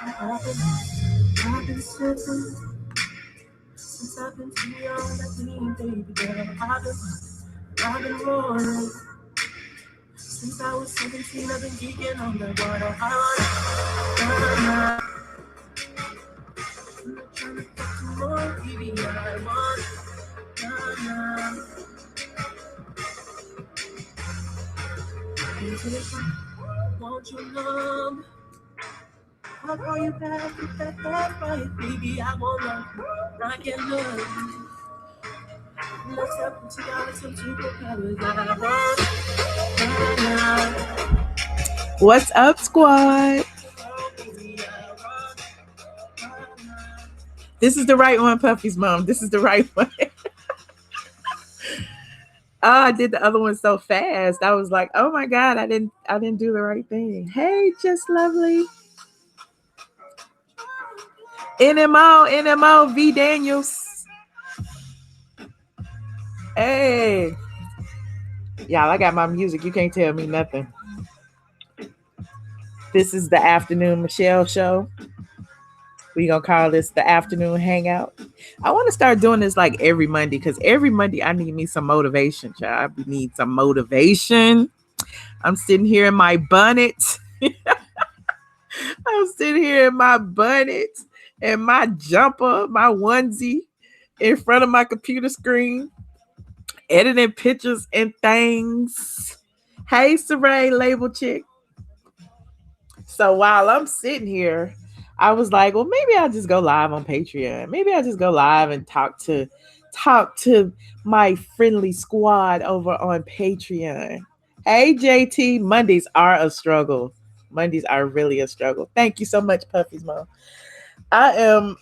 I've been sipping since I've been too young, ATLien, baby girl. I've been rolling since I was 17. I've been geeking on the water. I'm not trying to get too more, baby. I want. Into the front, won't you know? I'll call you back with that right, baby. I won't love you. I can love you. Let's step into some superpowers. What's up, squad? This is the right one, Puffy's mom. This is the right one. I did the other one so fast. I was like, oh my God, I didn't do the right thing. Hey, just lovely. NMO, V Daniels. Hey. Y'all, I got my music. You can't tell me nothing. This is the Afternoon Michelle show. We're going to call this the Afternoon Hangout. I want to start doing this like every Monday because every Monday I need me some motivation, child. We need some motivation. I'm sitting here in my bonnet. I'm sitting here in my bonnet and my jumper, my onesie in front of my computer screen, editing pictures and things. Hey, Saray, label chick. So while I'm sitting here, I was like, well, maybe I'll just go live on Patreon. Maybe I'll just go live and talk to my friendly squad over on Patreon. Hey, JT, Mondays are a struggle. Mondays are really a struggle. Thank you so much, Puffy's mom. I am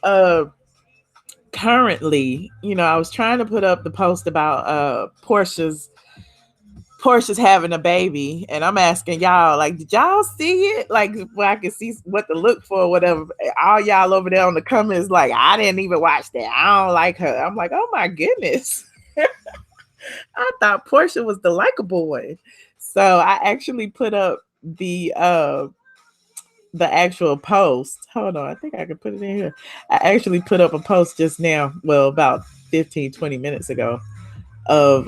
currently, I was trying to put up the post about Porsha's having a baby, and I'm asking y'all, like, did y'all see it? Like, where I can see what to look for or whatever. All y'all over there on the comments, like, I didn't even watch that. I don't like her. I'm like, oh my goodness. I thought Porsha was the likable one. So I actually put up the actual post. Hold on, I think I can put it in here. I actually put up a post just now, well, about 15-20 minutes ago, of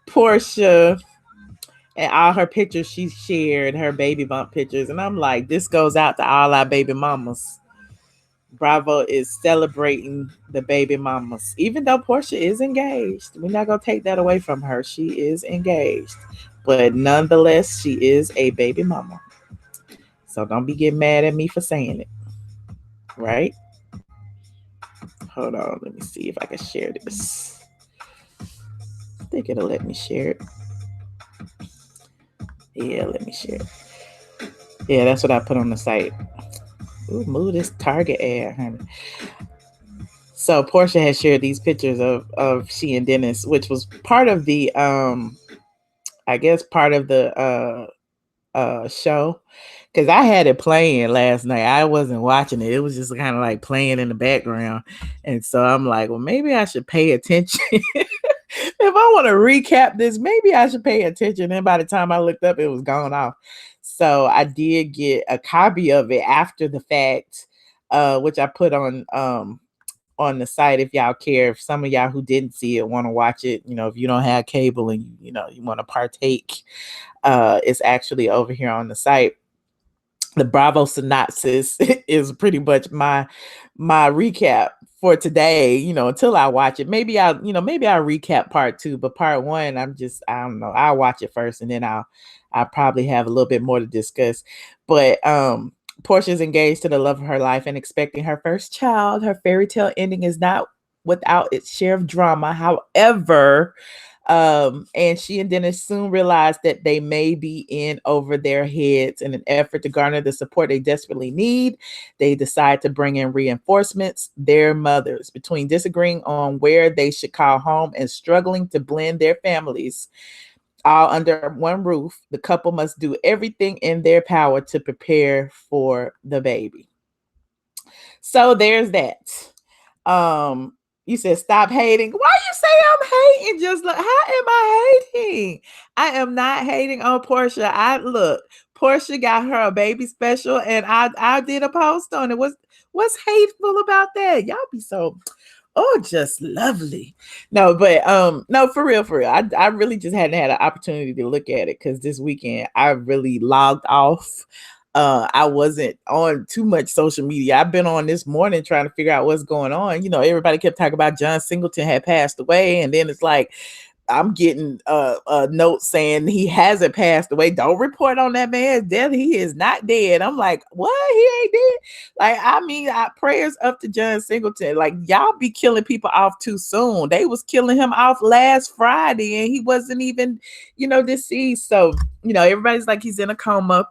Porsha and all her pictures she shared, her baby bump pictures. And I'm like, this goes out to all our baby mamas. Bravo is celebrating the baby mamas. Even though Porsha is engaged, we're not going to take that away from her. She is engaged. But nonetheless, she is a baby mama. So don't be getting mad at me for saying it. Right? Hold on. Let me see if I can share this. I think it'll let me share it. Yeah, let me share it. Yeah, that's what I put on the site. Ooh, move this Target ad, honey. So Porsha has shared these pictures of she and Dennis, which was part of the I guess part of the show, because I had it playing last night. I wasn't watching it. It was just kind of like playing in the background. And so I'm like, well, maybe I should pay attention. If I want to recap this, maybe I should pay attention. And by the time I looked up, it was gone off. So I did get a copy of it after the fact, which I put on the site if y'all care. If some of y'all who didn't see it want to watch it, if you don't have cable and you want to partake, it's actually over here on the site. The Bravo synopsis is pretty much my recap for today, until I watch it. Maybe I'll recap part 2, but part 1, I don't know. I'll watch it first and then I'll probably have a little bit more to discuss. But Porsha's engaged to the love of her life and expecting her first child. Her fairy tale ending is not without its share of drama. However, and she and Dennis soon realized that they may be in over their heads. In an effort to garner the support they desperately need, they decide to bring in reinforcements, their mothers. Between disagreeing on where they should call home and struggling to blend their families all under one roof, the couple must do everything in their power to prepare for the baby. So there's that. You said stop hating. Why you say I'm hating? Just like, how am I hating? I am not hating on Porsha. I look, Porsha got her a baby special, and I did a post on it. What's hateful about that? Y'all be so just lovely. No, but no, for real, for real. I really just hadn't had an opportunity to look at it because this weekend I really logged off. I wasn't on too much social media. I've been on this morning trying to figure out what's going on. You know, everybody kept talking about John Singleton had passed away, and then it's like I'm getting a note saying he hasn't passed away. Don't report on that man's death. He is not dead. I'm like, what? He ain't dead. Like, I mean, prayers up to John Singleton. Like, y'all be killing people off too soon. They was killing him off last Friday, and he wasn't even, deceased. So, everybody's like he's in a coma.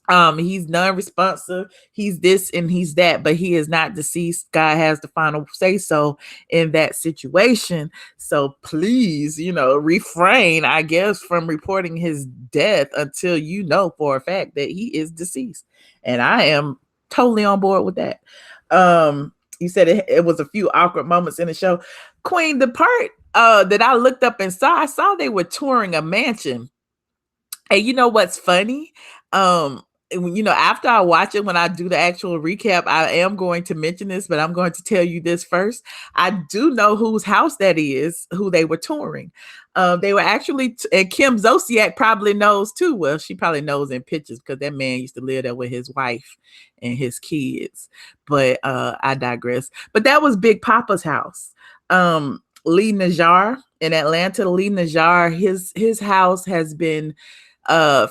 He's non-responsive, he's this and he's that, but he is not deceased. God has the final say so in that situation. So please, refrain, I guess, from reporting his death until you know for a fact that he is deceased. And I am totally on board with that. You said it was a few awkward moments in the show. Queen, the part that I looked up and I saw they were touring a mansion. And you know what's funny? After I watch it, when I do the actual recap, I am going to mention this, but I'm going to tell you this first. I do know whose house that is, who they were touring. They were actually, and Kim Zolciak probably knows too. Well, she probably knows in pictures because that man used to live there with his wife and his kids. But I digress. But that was Big Papa's house. Lee Najjar in Atlanta. Lee Najjar, his house has been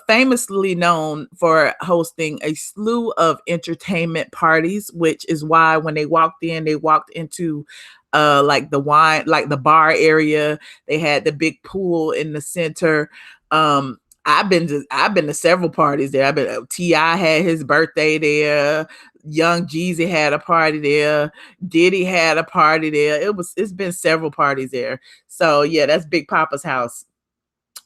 famously known for hosting a slew of entertainment parties, which is why when they walked into like the wine, like the bar area. They had the big pool in the center. I've been to several parties there. T.I. had his birthday there. Young Jeezy had a party there. Diddy had a party there. It's been several parties there. So yeah, that's Big Papa's house.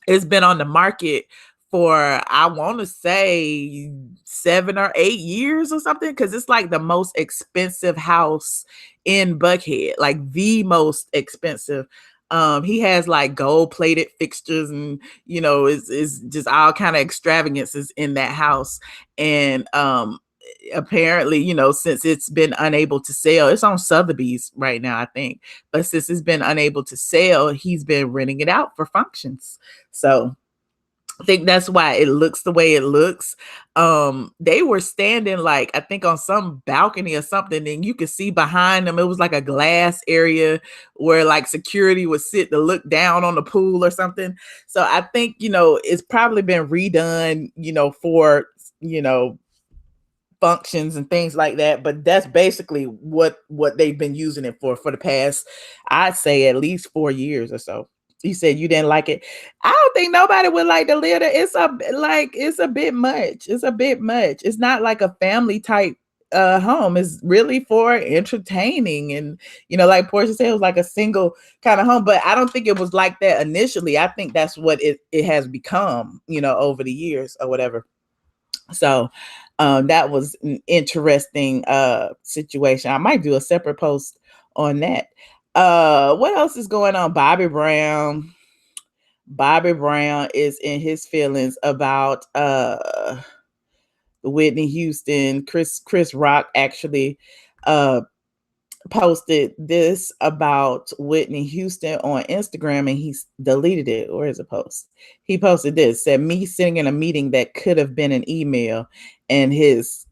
It's been on the market for, I want to say 7 or 8 years or something, because it's like the most expensive house in Buckhead, like the most expensive. He has like gold plated fixtures and, it's just all kind of extravagances in that house. And apparently, since it's been unable to sell, it's on Sotheby's right now, I think. But since it's been unable to sell, he's been renting it out for functions. So I think that's why it looks the way it looks. They were standing like, I think on some balcony or something, and you could see behind them, it was like a glass area where like security would sit to look down on the pool or something. So I think, it's probably been redone, for, functions and things like that. But that's basically what they've been using it for the past, I'd say at least 4 years or so. You said you didn't like it. I don't think nobody would like to live there. It's a bit much. It's a bit much. It's not like a family type home. It's really for entertaining. And, like Porsha said, it was like a single kind of home. But I don't think it was like that initially. I think that's what it has become, over the years or whatever. So that was an interesting situation. I might do a separate post on that. What else is going on? Bobby Brown is in his feelings about Whitney Houston. Chris Rock actually posted this about Whitney Houston on Instagram, and he deleted it. Where is the post? He posted this, said, "Me sitting in a meeting that could have been an email," and his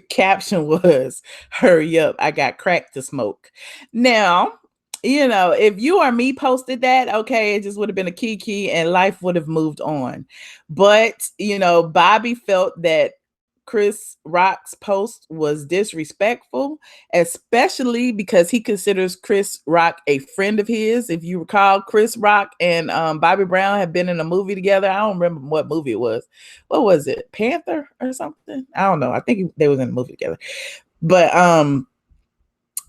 caption was, "Hurry up, I got crack to smoke." Now, if you or me posted that, okay, it just would have been a kiki and life would have moved on. But, Bobby felt that Chris Rock's post was disrespectful, especially because he considers Chris Rock a friend of his. If you recall, Chris Rock and Bobby Brown have been in a movie together. I don't remember what movie it was. What was it? Panther or something? I don't know. I think they was in a movie together. But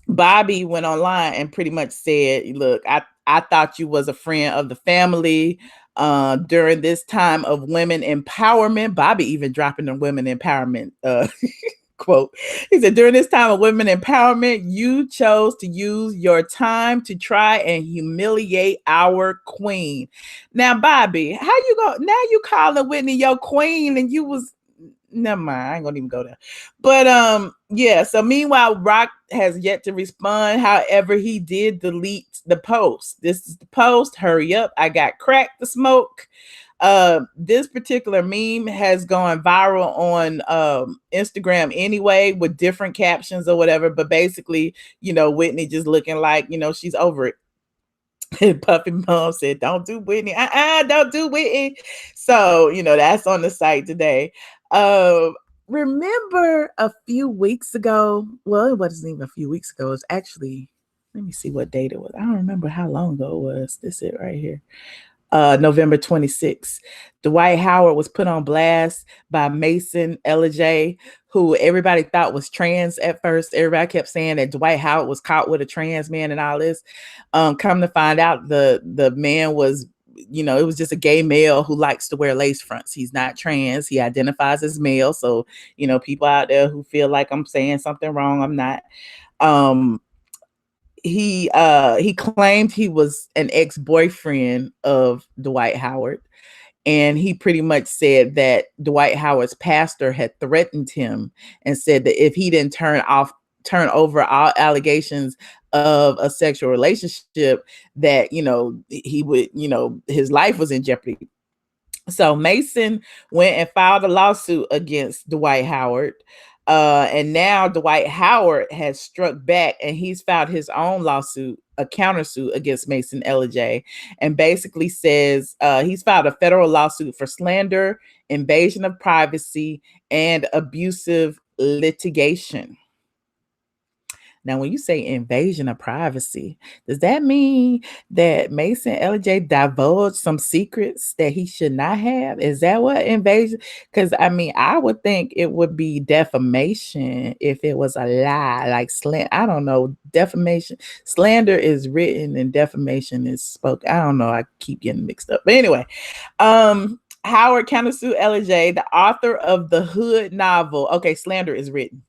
Bobby went online and pretty much said, "Look, I thought you was a friend of the family during this time of women empowerment." Bobby even dropping the women empowerment Quote, he said, during this time of women empowerment, you chose to use your time to try and humiliate our queen. Now, Bobby, how you go? Now you calling Whitney your queen, and you was, never mind, I ain't gonna even go there. But yeah, so meanwhile, Rock has yet to respond. However, he did delete the post. This is the post. Hurry up, I got crack to smoke. This particular meme has gone viral on Instagram anyway, with different captions or whatever, but basically, Whitney just looking like, she's over it. And Puffy Mom said, don't do Whitney. Don't do Whitney. So, that's on the site today. Remember a few weeks ago, well, it wasn't even a few weeks ago. It's actually, let me see what date it was. I don't remember how long ago it was. This is it right here. November 26th. Dwight Howard was put on blast by Mason Elijah, who everybody thought was trans at first. Everybody kept saying that Dwight Howard was caught with a trans man and all this. Come to find out, the man was, it was just a gay male who likes to wear lace fronts. He's not trans. He identifies as male. So, people out there who feel like I'm saying something wrong, I'm not. He claimed he was an ex-boyfriend of Dwight Howard, and he pretty much said that Dwight Howard's pastor had threatened him and said that if he didn't turn over all allegations of a sexual relationship, that he would, his life was in jeopardy. So Mason went and filed a lawsuit against Dwight Howard. And now Dwight Howard has struck back, and he's filed his own lawsuit, a countersuit against Mason Elijah, and basically says he's filed a federal lawsuit for slander, invasion of privacy, and abusive litigation. Now, when you say invasion of privacy, does that mean that Mason Elijah divulged some secrets that he should not have? Is that what invasion? Because I would think it would be defamation if it was a lie, like slander. I don't know. Defamation, slander is written and defamation is spoken. I don't know. I keep getting mixed up. But anyway, Howard countersued Elijah, the author of the Hood novel. Okay, slander is written.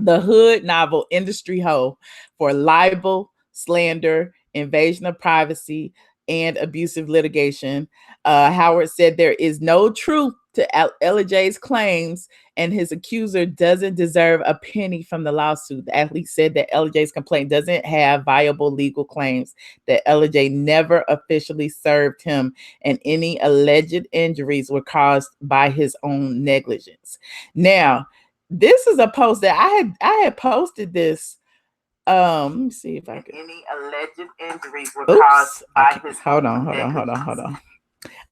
The Hood novel Industry Ho for libel, slander, invasion of privacy, and abusive litigation. Howard said there is no truth to Elijah's claims, and his accuser doesn't deserve a penny from the lawsuit. The athlete said that Elijah's complaint doesn't have viable legal claims, that Elijah never officially served him, and any alleged injuries were caused by his own negligence. Now, this is a post that I had posted this. Let me see if I can. Any alleged injuries were caused by his. Hold on.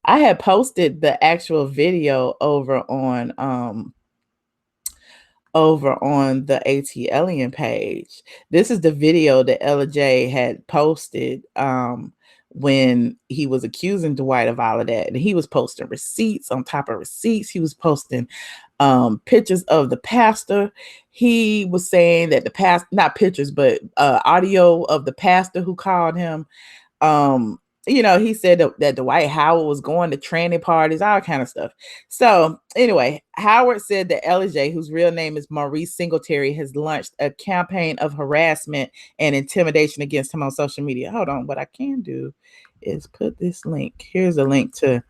I had posted the actual video over on the ATLien page. This is the video that Elijah had posted when he was accusing Dwight of all of that. And he was posting receipts on top of receipts. He was posting pictures of the pastor. He was saying that the pastor, not pictures, but audio of the pastor who called him. He said that Dwight Howard was going to tranny parties, all kind of stuff. So anyway, Howard said that Elijah, whose real name is Maurice Singleton, has launched a campaign of harassment and intimidation against him on social media. Hold on. What I can do is put this link. Here's a link to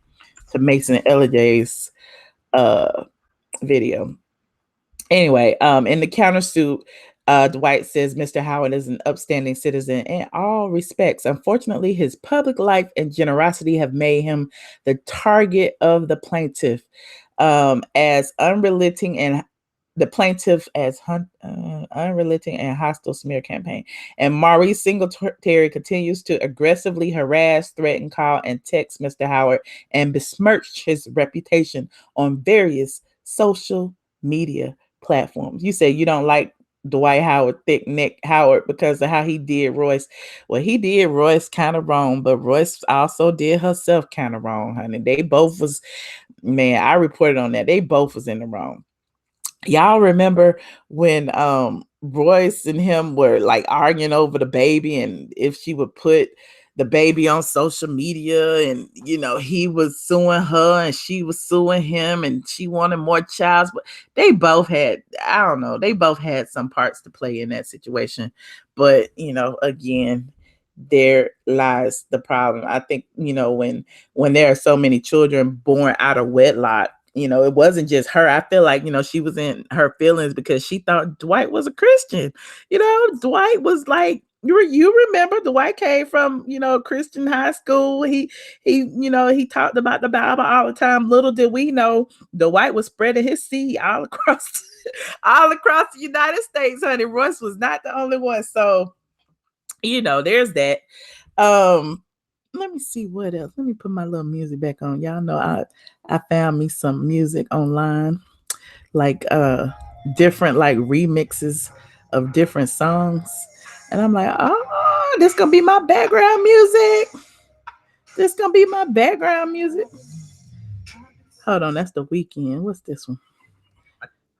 Mason Elijah's video. Anyway, in the countersuit, Dwight says Mr. Howard is an upstanding citizen in all respects. Unfortunately, his public life and generosity have made him the target of the plaintiff, as unrelenting and unrelenting and hostile smear campaign. And Maurice Singleton continues to aggressively harass, threaten, call, and text Mr. Howard and besmirch his reputation on various social media platforms. You say you don't like Dwight Howard, thick neck Howard, because of how he did Royce. Well, he did Royce kind of wrong, but Royce also did herself kind of wrong, honey. They both was, man, I reported on that. They both was in the wrong. Y'all remember when Royce and him were like arguing over the baby, and if she would put the baby on social media, and he was suing her and she was suing him, and she wanted more child. But they both had, I don't know, they both had some parts to play in that situation. But again, there lies the problem. I think when there are so many children born out of wedlock, it wasn't just her. I feel like she was in her feelings because she thought Dwight was a Christian. Dwight was like, you remember Dwight came from Christian high school. He talked about the Bible all the time. Little did we know Dwight was spreading his seed all across all across the United States, honey. Royce was not the only one. So there's that. Let me see what else. Let me put my little music back on. Y'all know I found me some music online, like different like remixes of different songs. And I'm like, oh, this gonna be my background music. This gonna be my background music. Hold on, that's The Weeknd. What's this one?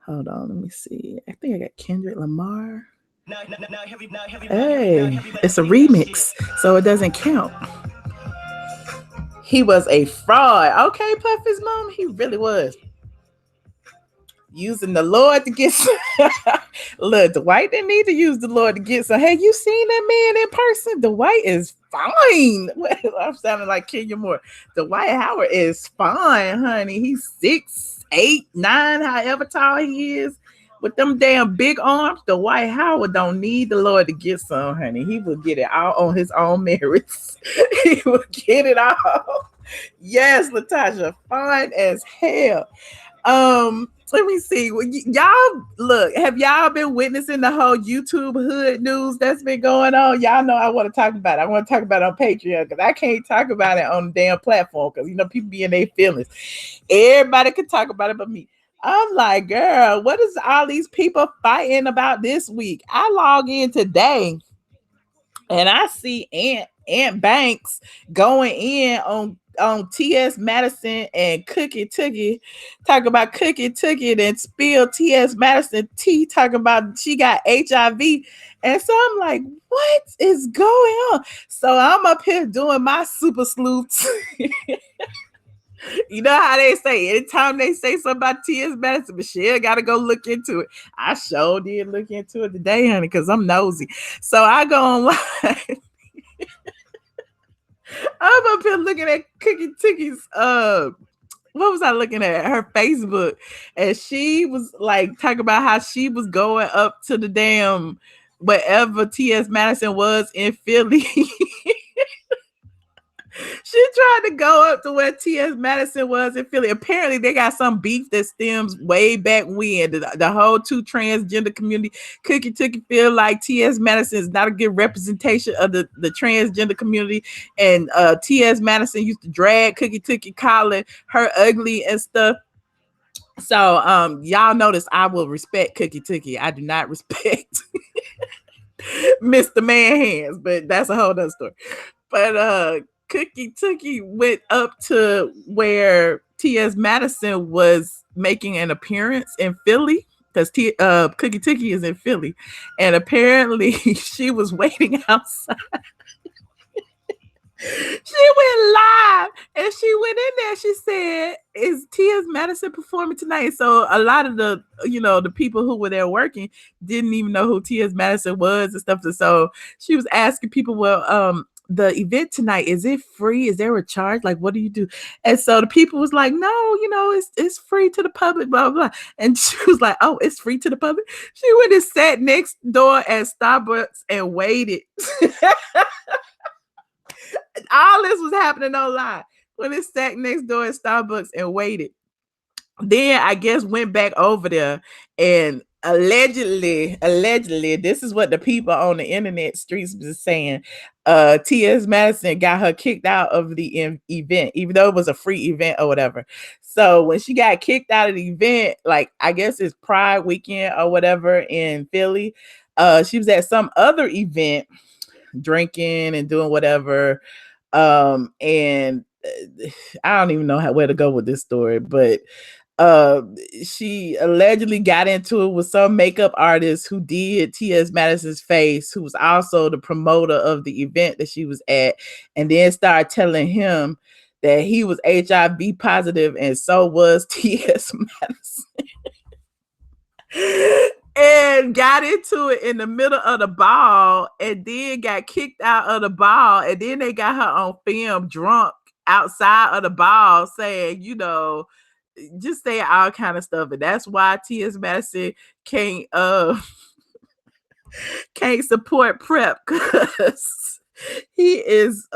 Hold on, let me see. I think I got Kendrick Lamar. Hey, it's a remix, so it doesn't count. He was a fraud. Okay, Puffy's mom, he really was. Using the Lord to get some. Look, Dwight didn't need to use the Lord to get some. Hey, you seen that man in person? Dwight is fine. I'm sounding like Kenya Moore. Dwight Howard is fine, honey. He's 6'8", 9", however tall he is. With them damn big arms, Dwight Howard don't need the Lord to get some, honey. He will get it all on his own merits. He will get it all. Yes, Latasha, fine as hell. Let me see. Y'all look, have y'all been witnessing the whole YouTube hood news that's been going on? Y'all know I want to talk about it. I want to talk about it on Patreon because I can't talk about it on the damn platform because people be in their feelings. Everybody can talk about it but me. I'm like, girl, what is all these people fighting about this week? I log in today and I see Aunt Banks going in on T.S. Madison and Cookie Tookie, talk about Cookie Tookie and spill T.S. Madison tea, talking about she got HIV. And so I'm like, what is going on? So I'm up here doing my super sleuths. You know how they say, anytime they say something about T.S. Madison, Michelle got to go look into it. I sure did look into it today, honey, because I'm nosy. So I go online. I'm up here looking at Cookie Tookie's what was I looking at? Her Facebook. And she was like talking about how she was going up to the damn wherever T.S. Madison was in Philly. She tried to go up to where T.S. Madison was in Philly. Apparently, they got some beef that stems way back when. The whole two transgender community. Cookie Tookie feel like T.S. Madison is not a good representation of the transgender community. And T.S. Madison used to drag Cookie Tookie, calling her ugly and stuff. So y'all notice I will respect Cookie Tookie. I do not respect Mr. Man Hands, but that's a whole other story. But Cookie Tookie went up to where T.S. Madison was making an appearance in Philly, because Cookie Tookie is in Philly, and apparently she was waiting outside. She went live and she went in there. She said, "Is T.S. Madison performing tonight?" So a lot of the, the people who were there working didn't even know who T.S. Madison was and stuff. So she was asking people, well, the event tonight, is it free? Is there a charge? Like, what do you do? And so the people was like, no, it's free to the public, blah, blah, blah. And she was like, oh, it's free to the public. She went and sat next door at Starbucks and waited. All this was happening online. When it sat next door at Starbucks and waited. Then I guess went back over there, and allegedly, this is what the people on the internet streets was saying. T.S. Madison got her kicked out of the event, even though it was a free event or whatever. So when she got kicked out of the event, like I guess it's Pride weekend or whatever in Philly, she was at some other event drinking and doing whatever. And I don't even know where to go with this story, but Uh, she allegedly got into it with some makeup artist who did T.S. Madison's face, who was also the promoter of the event that she was at, and then started telling him that he was HIV positive, and so was T.S. Madison. And got into it in the middle of the ball, and then got kicked out of the ball, and then they got her on film drunk outside of the ball saying, just saying all kind of stuff. And that's why T.S. Madison can't support PrEP, because he is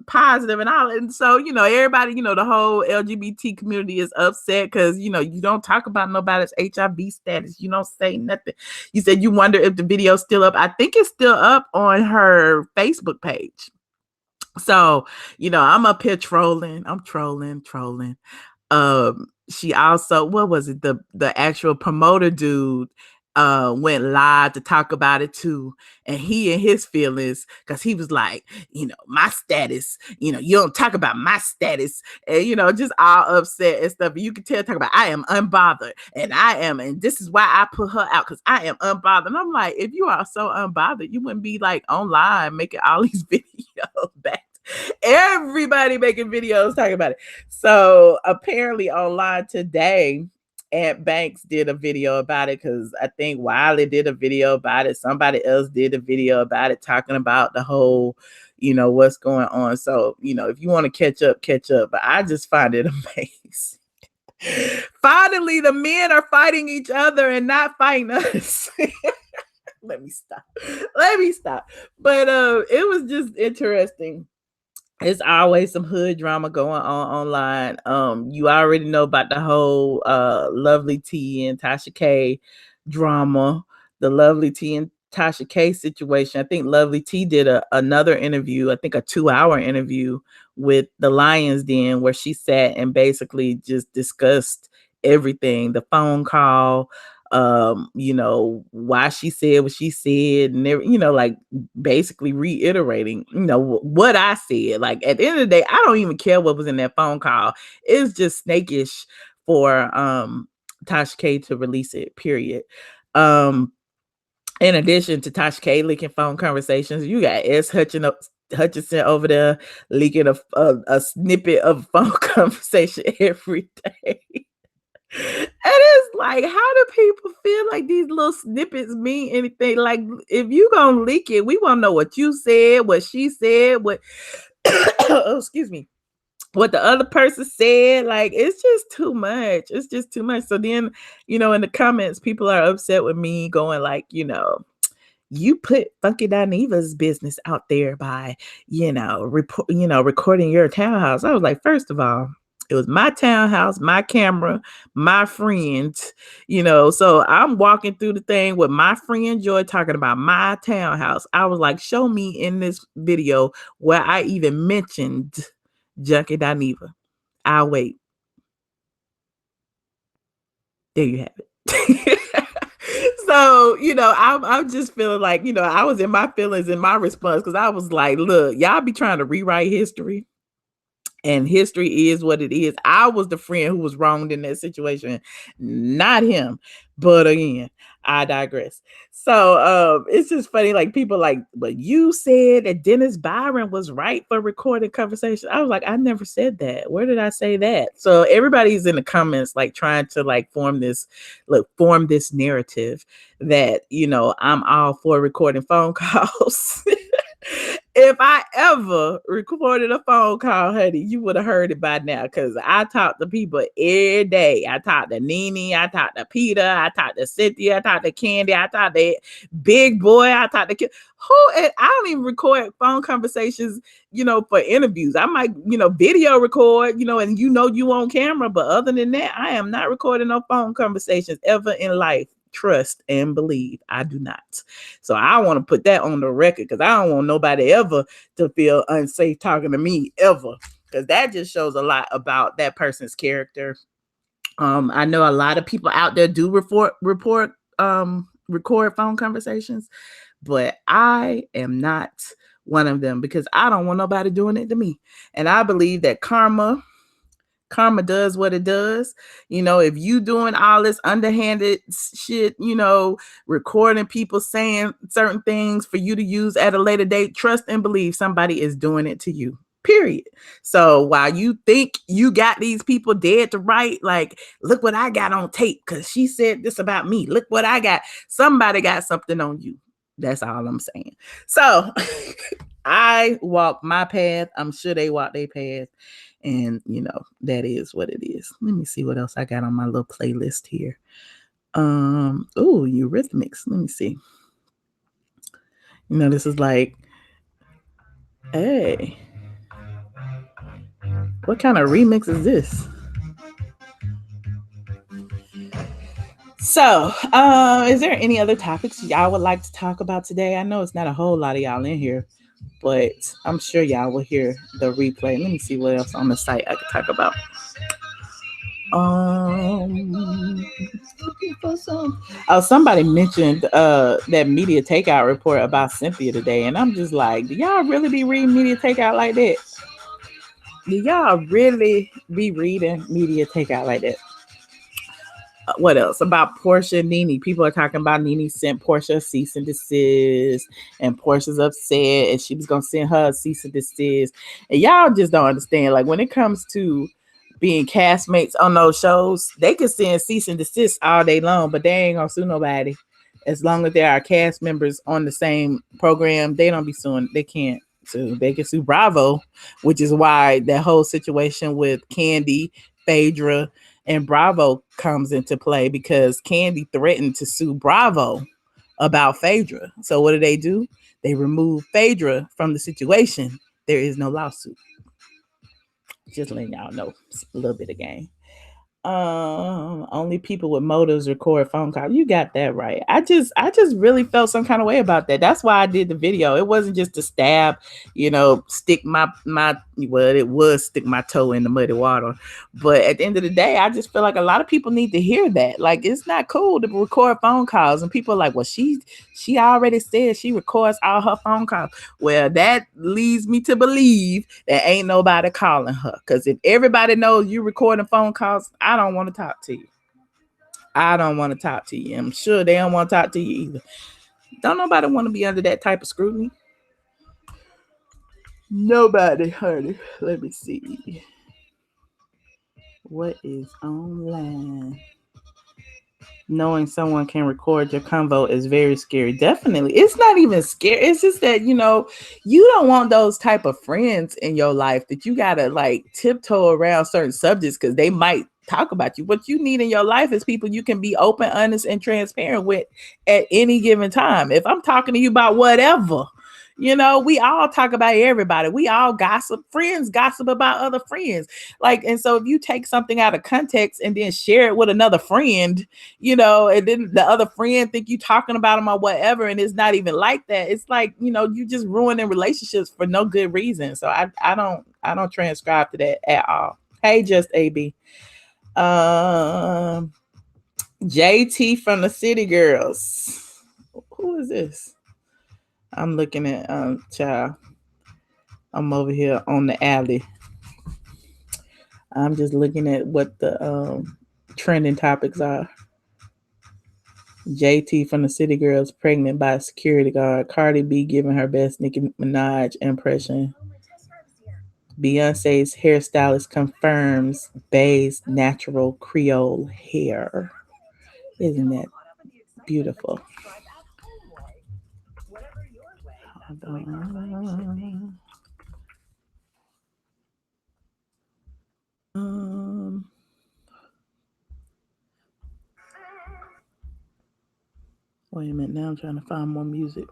positive and all. And so, everybody, the whole LGBT community is upset because, you don't talk about nobody's HIV status. You don't say nothing. You said you wonder if the video's still up. I think it's still up on her Facebook page. So, I'm up here trolling. I'm trolling. She also, what was it? The actual promoter dude went live to talk about it too. And he and his feelings, because he was like, my status, you don't talk about my status, and just all upset and stuff. You can tell, talk about, I am unbothered, and this is why I put her out, because I am unbothered. And I'm like, if you are so unbothered, you wouldn't be like online making all these videos back. Everybody making videos talking about it. So apparently online today, Aunt Banks did a video about it, because I think Wiley did a video about it. Somebody else did a video about it, talking about the whole, what's going on. So, if you want to catch up. But I just find it amazing. Finally, the men are fighting each other and not fighting us. Let me stop. But it was just interesting. It's always some hood drama going on online. You already know about the whole Lovely T and Tasha K drama, the Lovely T and Tasha K situation. I think Lovely T did another interview, I think a 2-hour interview with the Lions Den, where she sat and basically just discussed everything, the phone call, why she said what she said, and like basically reiterating, what I said. Like, at the end of the day, I don't even care what was in that phone call. It's just snakish for Tasha K to release it, period. In addition to Tasha K leaking phone conversations, you got S. Hutchinson over there leaking a snippet of a phone conversation every day. And it's like, how do people feel like these little snippets mean anything? Like, if you gonna leak it, we want to know what you said, what she said, what oh, excuse me, what the other person said. Like, it's just too much. So then, in the comments, people are upset with me, going like, you put Funky Dineva's business out there by, recording your townhouse. I was like, first of all, it was my townhouse, my camera, my friends, so I'm walking through the thing with my friend Joy talking about my townhouse. I was like, show me in this video where I even mentioned Junkie Dineva. I'll wait. There you have it. So, I'm just feeling like, I was in my feelings in my response, because I was like, look, y'all be trying to rewrite history. And history is what it is. I was the friend who was wronged in that situation, not him. But again, I digress. So it's just funny, like, people like, but you said that Dennis Byron was right for recording conversations. I was like, I never said that. Where did I say that? So everybody's in the comments, like, trying to like form this narrative that, I'm all for recording phone calls. If I ever recorded a phone call, honey, you would have heard it by now, because I talk to people every day. I talk to Nene, I talk to Peter, I talk to Cynthia, I talk to Candy, I talk to Big Boy, I talk to kid. I don't even record phone conversations, for interviews. I might, video record, and you on camera, but other than that, I am not recording no phone conversations ever in life. Trust and believe, I do not. So I want to put that on the record, because I don't want nobody ever to feel unsafe talking to me ever, because that just shows a lot about that person's character. I know a lot of people out there do record phone conversations, but I am not one of them, because I don't want nobody doing it to me. And I believe that karma Karma does what it does. If you doing all this underhanded shit, recording people saying certain things for you to use at a later date, trust and believe somebody is doing it to you. Period. So while you think you got these people dead to right, like, look what I got on tape because she said this about me. Look what I got. Somebody got something on you. That's all I'm saying. So I walk my path. I'm sure they walk their path. And, that is what it is. Let me see what else I got on my little playlist here. Eurythmics. Let me see. This is like, hey, what kind of remix is this? So, is there any other topics y'all would like to talk about today? I know it's not a whole lot of y'all in here, but I'm sure y'all will hear the replay. Let me see what else on the site I could talk about. Looking for some. Oh, somebody mentioned that media takeout report about Cynthia today, and I'm just like, do y'all really be reading media takeout like that? Do y'all really be reading media takeout like that? What else about Porsha and Nene? People are talking about Nene sent Porsha a cease and desist, and Porsha's upset, and she was gonna send her a cease and desist. And y'all just don't understand. Like, when it comes to being castmates on those shows, they can send cease and desist all day long, but they ain't gonna sue nobody. As long as there are cast members on the same program, they don't be suing. They can't sue. They can sue Bravo, which is why that whole situation with Candy, Phaedra, and Bravo comes into play, because Candy threatened to sue Bravo about Phaedra. So what do? They remove Phaedra from the situation. There is no lawsuit. Just letting y'all know, it's a little bit of game. Only people with motives record phone calls. You got that right. I just really felt some kind of way about that. That's why I did the video. It wasn't just to stab, stick my it was stick my toe in the muddy water. But at the end of the day, I just feel like a lot of people need to hear that. Like, it's not cool to record phone calls, and people are like, well, she already said she records all her phone calls. Well, that leads me to believe that ain't nobody calling her. Because if everybody knows you recording phone calls, I don't want to talk to you. I'm sure they don't want to talk to you either. Don't nobody want to be under that type of scrutiny. Nobody, honey. Let me see. What is online? Knowing someone can record your convo is very scary. Definitely. It's not even scary. It's just that, you don't want those type of friends in your life that you got to like tiptoe around certain subjects because they might talk about you. What you need in your life is people you can be open, honest, and transparent with at any given time. If I'm talking to you about whatever, we all talk about everybody. We all gossip. Friends gossip about other friends. Like, and so if you take something out of context and then share it with another friend, and then the other friend think you talking about them or whatever, and it's not even like that. It's like, you just ruining relationships for no good reason. So I don't transcribe to that at all. Hey, just AB. JT from the City Girls. Who is this? I'm looking at child. I'm over here on the alley. I'm just looking at what the trending topics are. JT from the City Girls pregnant by a security guard. Cardi B giving her best Nicki Minaj impression. Beyonce's hairstylist confirms Bey's natural Creole hair. Isn't that beautiful? Hold on. Wait a minute. Now I'm trying to find more music.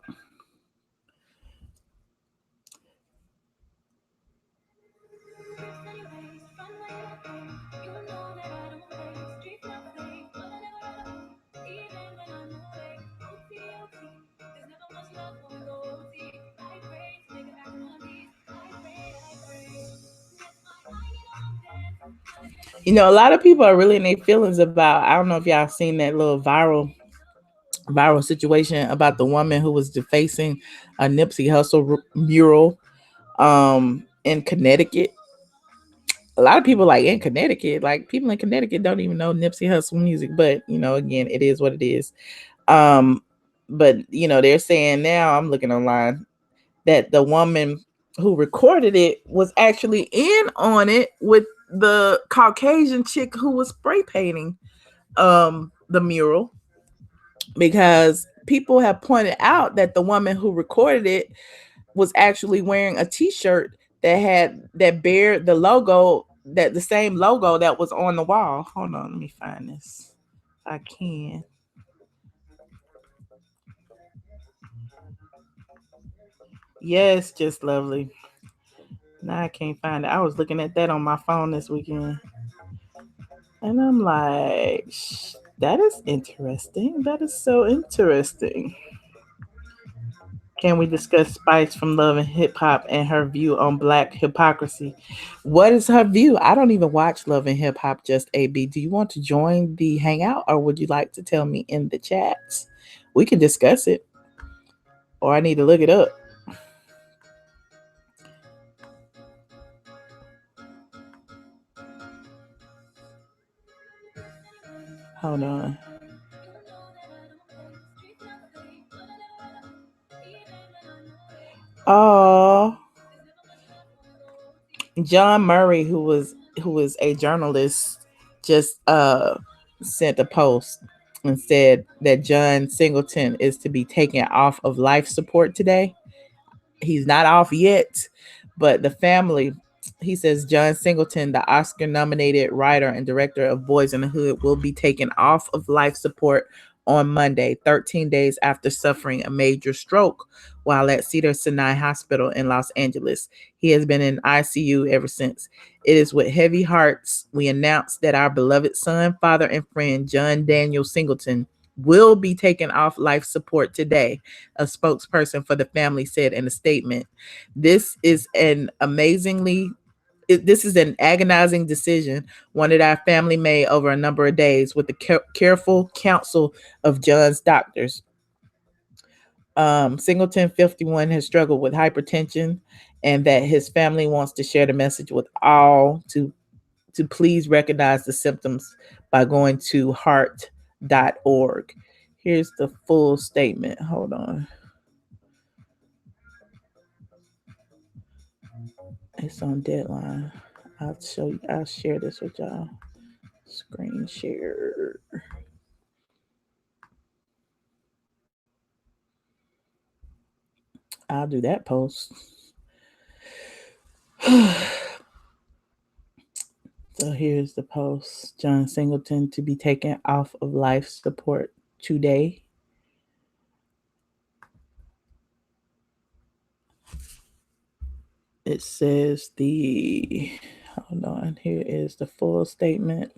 A lot of people are really in their feelings about, I don't know if y'all seen that little viral situation about the woman who was defacing a Nipsey Hussle mural in Connecticut. a lot of people like in Connecticut, like people in Connecticut don't even know Nipsey Hussle music, but again, it is what it is. But they're saying now, I'm looking online, that the woman who recorded it was actually in on it with the Caucasian chick who was spray painting the mural, because people have pointed out that the woman who recorded it was actually wearing a t-shirt that bear the logo, that the same logo that was on the wall. Hold on, let me find this if I can. Yes, just lovely. Now I can't find it. I was looking at that on my phone this weekend, and I'm like, that is interesting. That is so interesting. Can we discuss Spice from Love and Hip Hop and her view on black hypocrisy? What is her view? I don't even watch Love and Hip Hop, just AB. Do you want to join the hangout, or would you like to tell me in the chats? We can discuss it, or I need to look it up. Hold on. Oh, John Murray, who was a journalist, just sent a post and said that John Singleton is to be taken off of life support today. He's not off yet, but the family, he says John Singleton, the Oscar nominated writer and director of Boys in the Hood, will be taken off of life support on Monday, 13 days after suffering a major stroke while at Cedars-Sinai Hospital in Los Angeles. He has been in ICU ever since. It is with heavy hearts we announce that our beloved son, father, and friend, John Daniel Singleton, will be taken off life support today, a spokesperson for the family said in a statement. This is an agonizing decision, one that our family made over a number of days with the careful counsel of John's doctors. Singleton, 51, has struggled with hypertension, and that his family wants to share the message with all to please recognize the symptoms by going to heart.org. Here's the full statement. Hold on. It's on Deadline. I'll share this with y'all. Screen share. I'll do that post. So here's the post. John Singleton to be taken off of life support today. It says hold on, here is the full statement.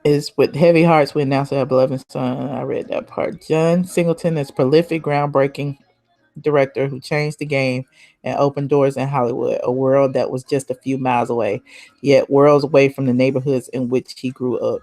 Is with heavy hearts we announce our beloved son. I read that part. John Singleton is prolific, groundbreaking director who changed the game and opened doors in Hollywood, a world that was just a few miles away, yet worlds away from the neighborhoods in which he grew up.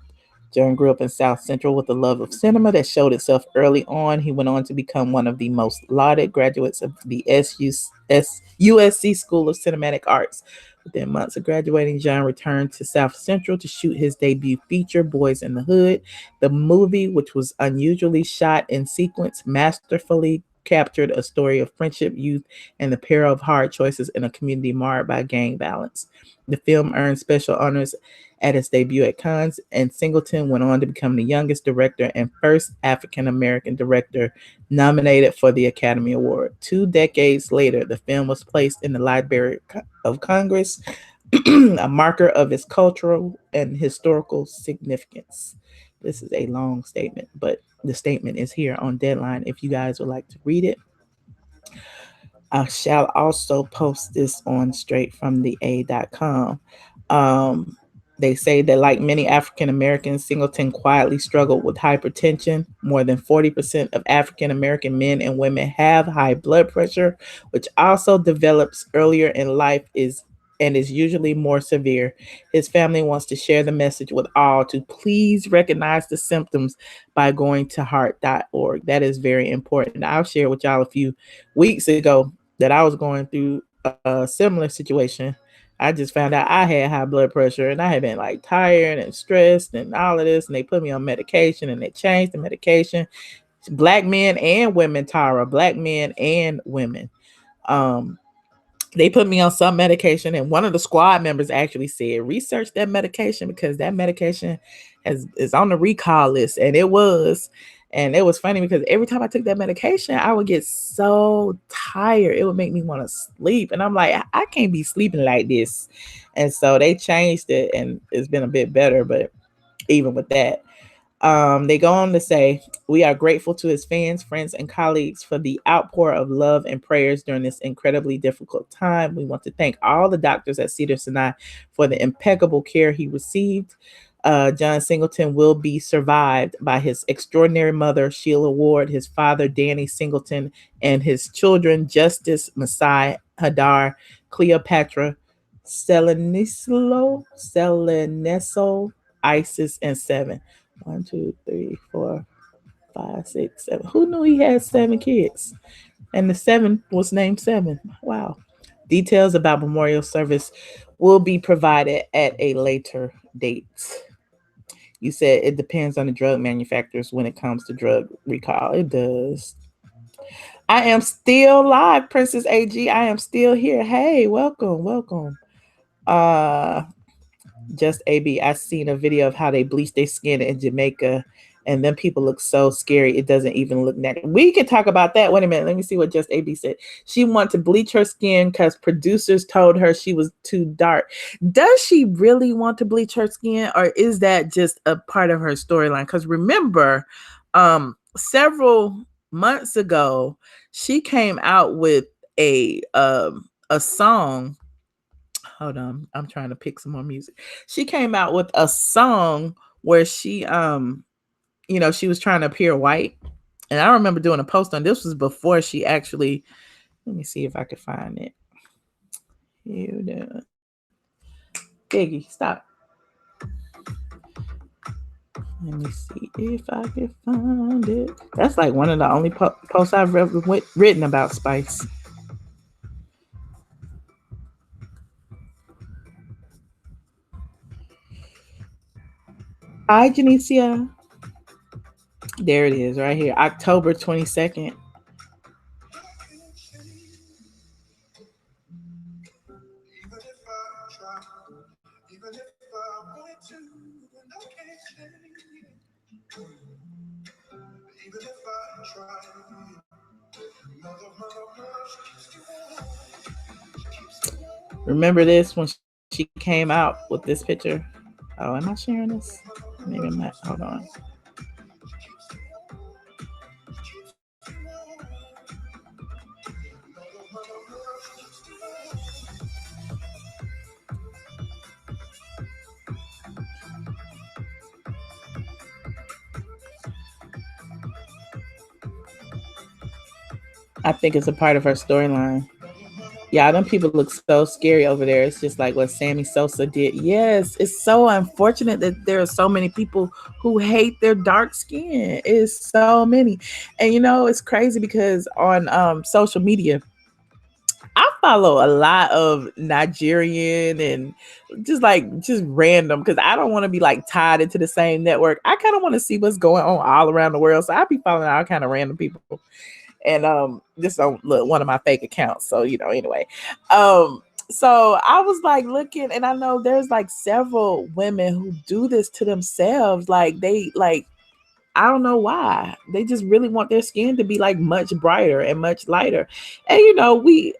John grew up in South Central with a love of cinema that showed itself early on. He went on to become one of the most lauded graduates of the USC School of Cinematic Arts. Within months of graduating, John returned to South Central to shoot his debut feature, Boys in the Hood. The movie, which was unusually shot in sequence, masterfully captured a story of friendship, youth, and the peril of hard choices in a community marred by gang violence. The film earned special honors at its debut at Cannes, and Singleton went on to become the youngest director and first African-American director nominated for the Academy Award. 2 decades later, the film was placed in the Library of Congress, a marker of its cultural and historical significance. This is a long statement, but the statement is here on Deadline if you guys would like to read it. I shall also post this on straightfromtheA.com. They say that, like many African Americans, Singleton quietly struggled with hypertension. More than 40% of African American men and women have high blood pressure, which also develops earlier in life is usually more severe. His family wants to share the message with all to please recognize the symptoms by going to heart.org. That is very important. I'll share with y'all a few weeks ago that I was going through a similar situation. I just found out I had high blood pressure and I had been like tired and stressed and all of this. And they put me on medication and they changed the medication. Black men and women, Tara, black men and women. Um, they put me on some medication, and one of the squad members actually said, research that medication because that medication is on the recall list. And it was. And it was funny because every time I took that medication, I would get so tired. It would make me want to sleep. And I'm like, I can't be sleeping like this. And so they changed it and it's been a bit better. But even with that, they go on to say, we are grateful to his fans, friends, and colleagues for the outpour of love and prayers during this incredibly difficult time. We want to thank all the doctors at Cedars-Sinai for the impeccable care he received. John Singleton will be survived by his extraordinary mother, Sheila Ward, his father, Danny Singleton, and his children, Justice, Masai, Hadar, Cleopatra, Seleneso, Isis, and Seven. 1, 2, 3, 4, 5, 6, 7. Who knew he had 7 kids? And the 7 was named 7. Wow. Details about memorial service will be provided at a later date. You said it depends on the drug manufacturers when it comes to drug recall. It does. I am still live, Princess AG. I am still here. Hey, welcome. Just AB, I seen a video of how they bleach their skin in Jamaica, and then people look so scary. It doesn't even look natural. We can talk about that. Wait a minute. Let me see what Just AB said. She wanted to bleach her skin because producers told her she was too dark. Does she really want to bleach her skin, or is that just a part of her storyline? Because remember, several months ago, she came out with a song. Hold on, I'm trying to pick some more music. She came out with a song where she she was trying to appear white. And I remember doing a post on this. Was before she actually, let me see if I could find it. Biggie, stop. Let me see if I can find it. That's like one of the only posts I've ever written about Spice. Hi, Janicia. There it is right here. October 22nd. Remember this when she came out with this picture? Oh, am I sharing this? Maybe I'm not. Hold on. I think it's a part of her storyline. Yeah, them people look so scary over there. It's just like what Sammy Sosa did. Yes, it's so unfortunate that there are so many people who hate their dark skin. It's so many. And it's crazy because on social media, I follow a lot of Nigerian and just random because I don't want to be like tied into the same network. I kind of want to see what's going on all around the world. So I be following all kind of random people. And this on one of my fake accounts. So anyway. So I was like looking, and I know there's like several women who do this to themselves. Like they I don't know why. They just really want their skin to be like much brighter and much lighter. And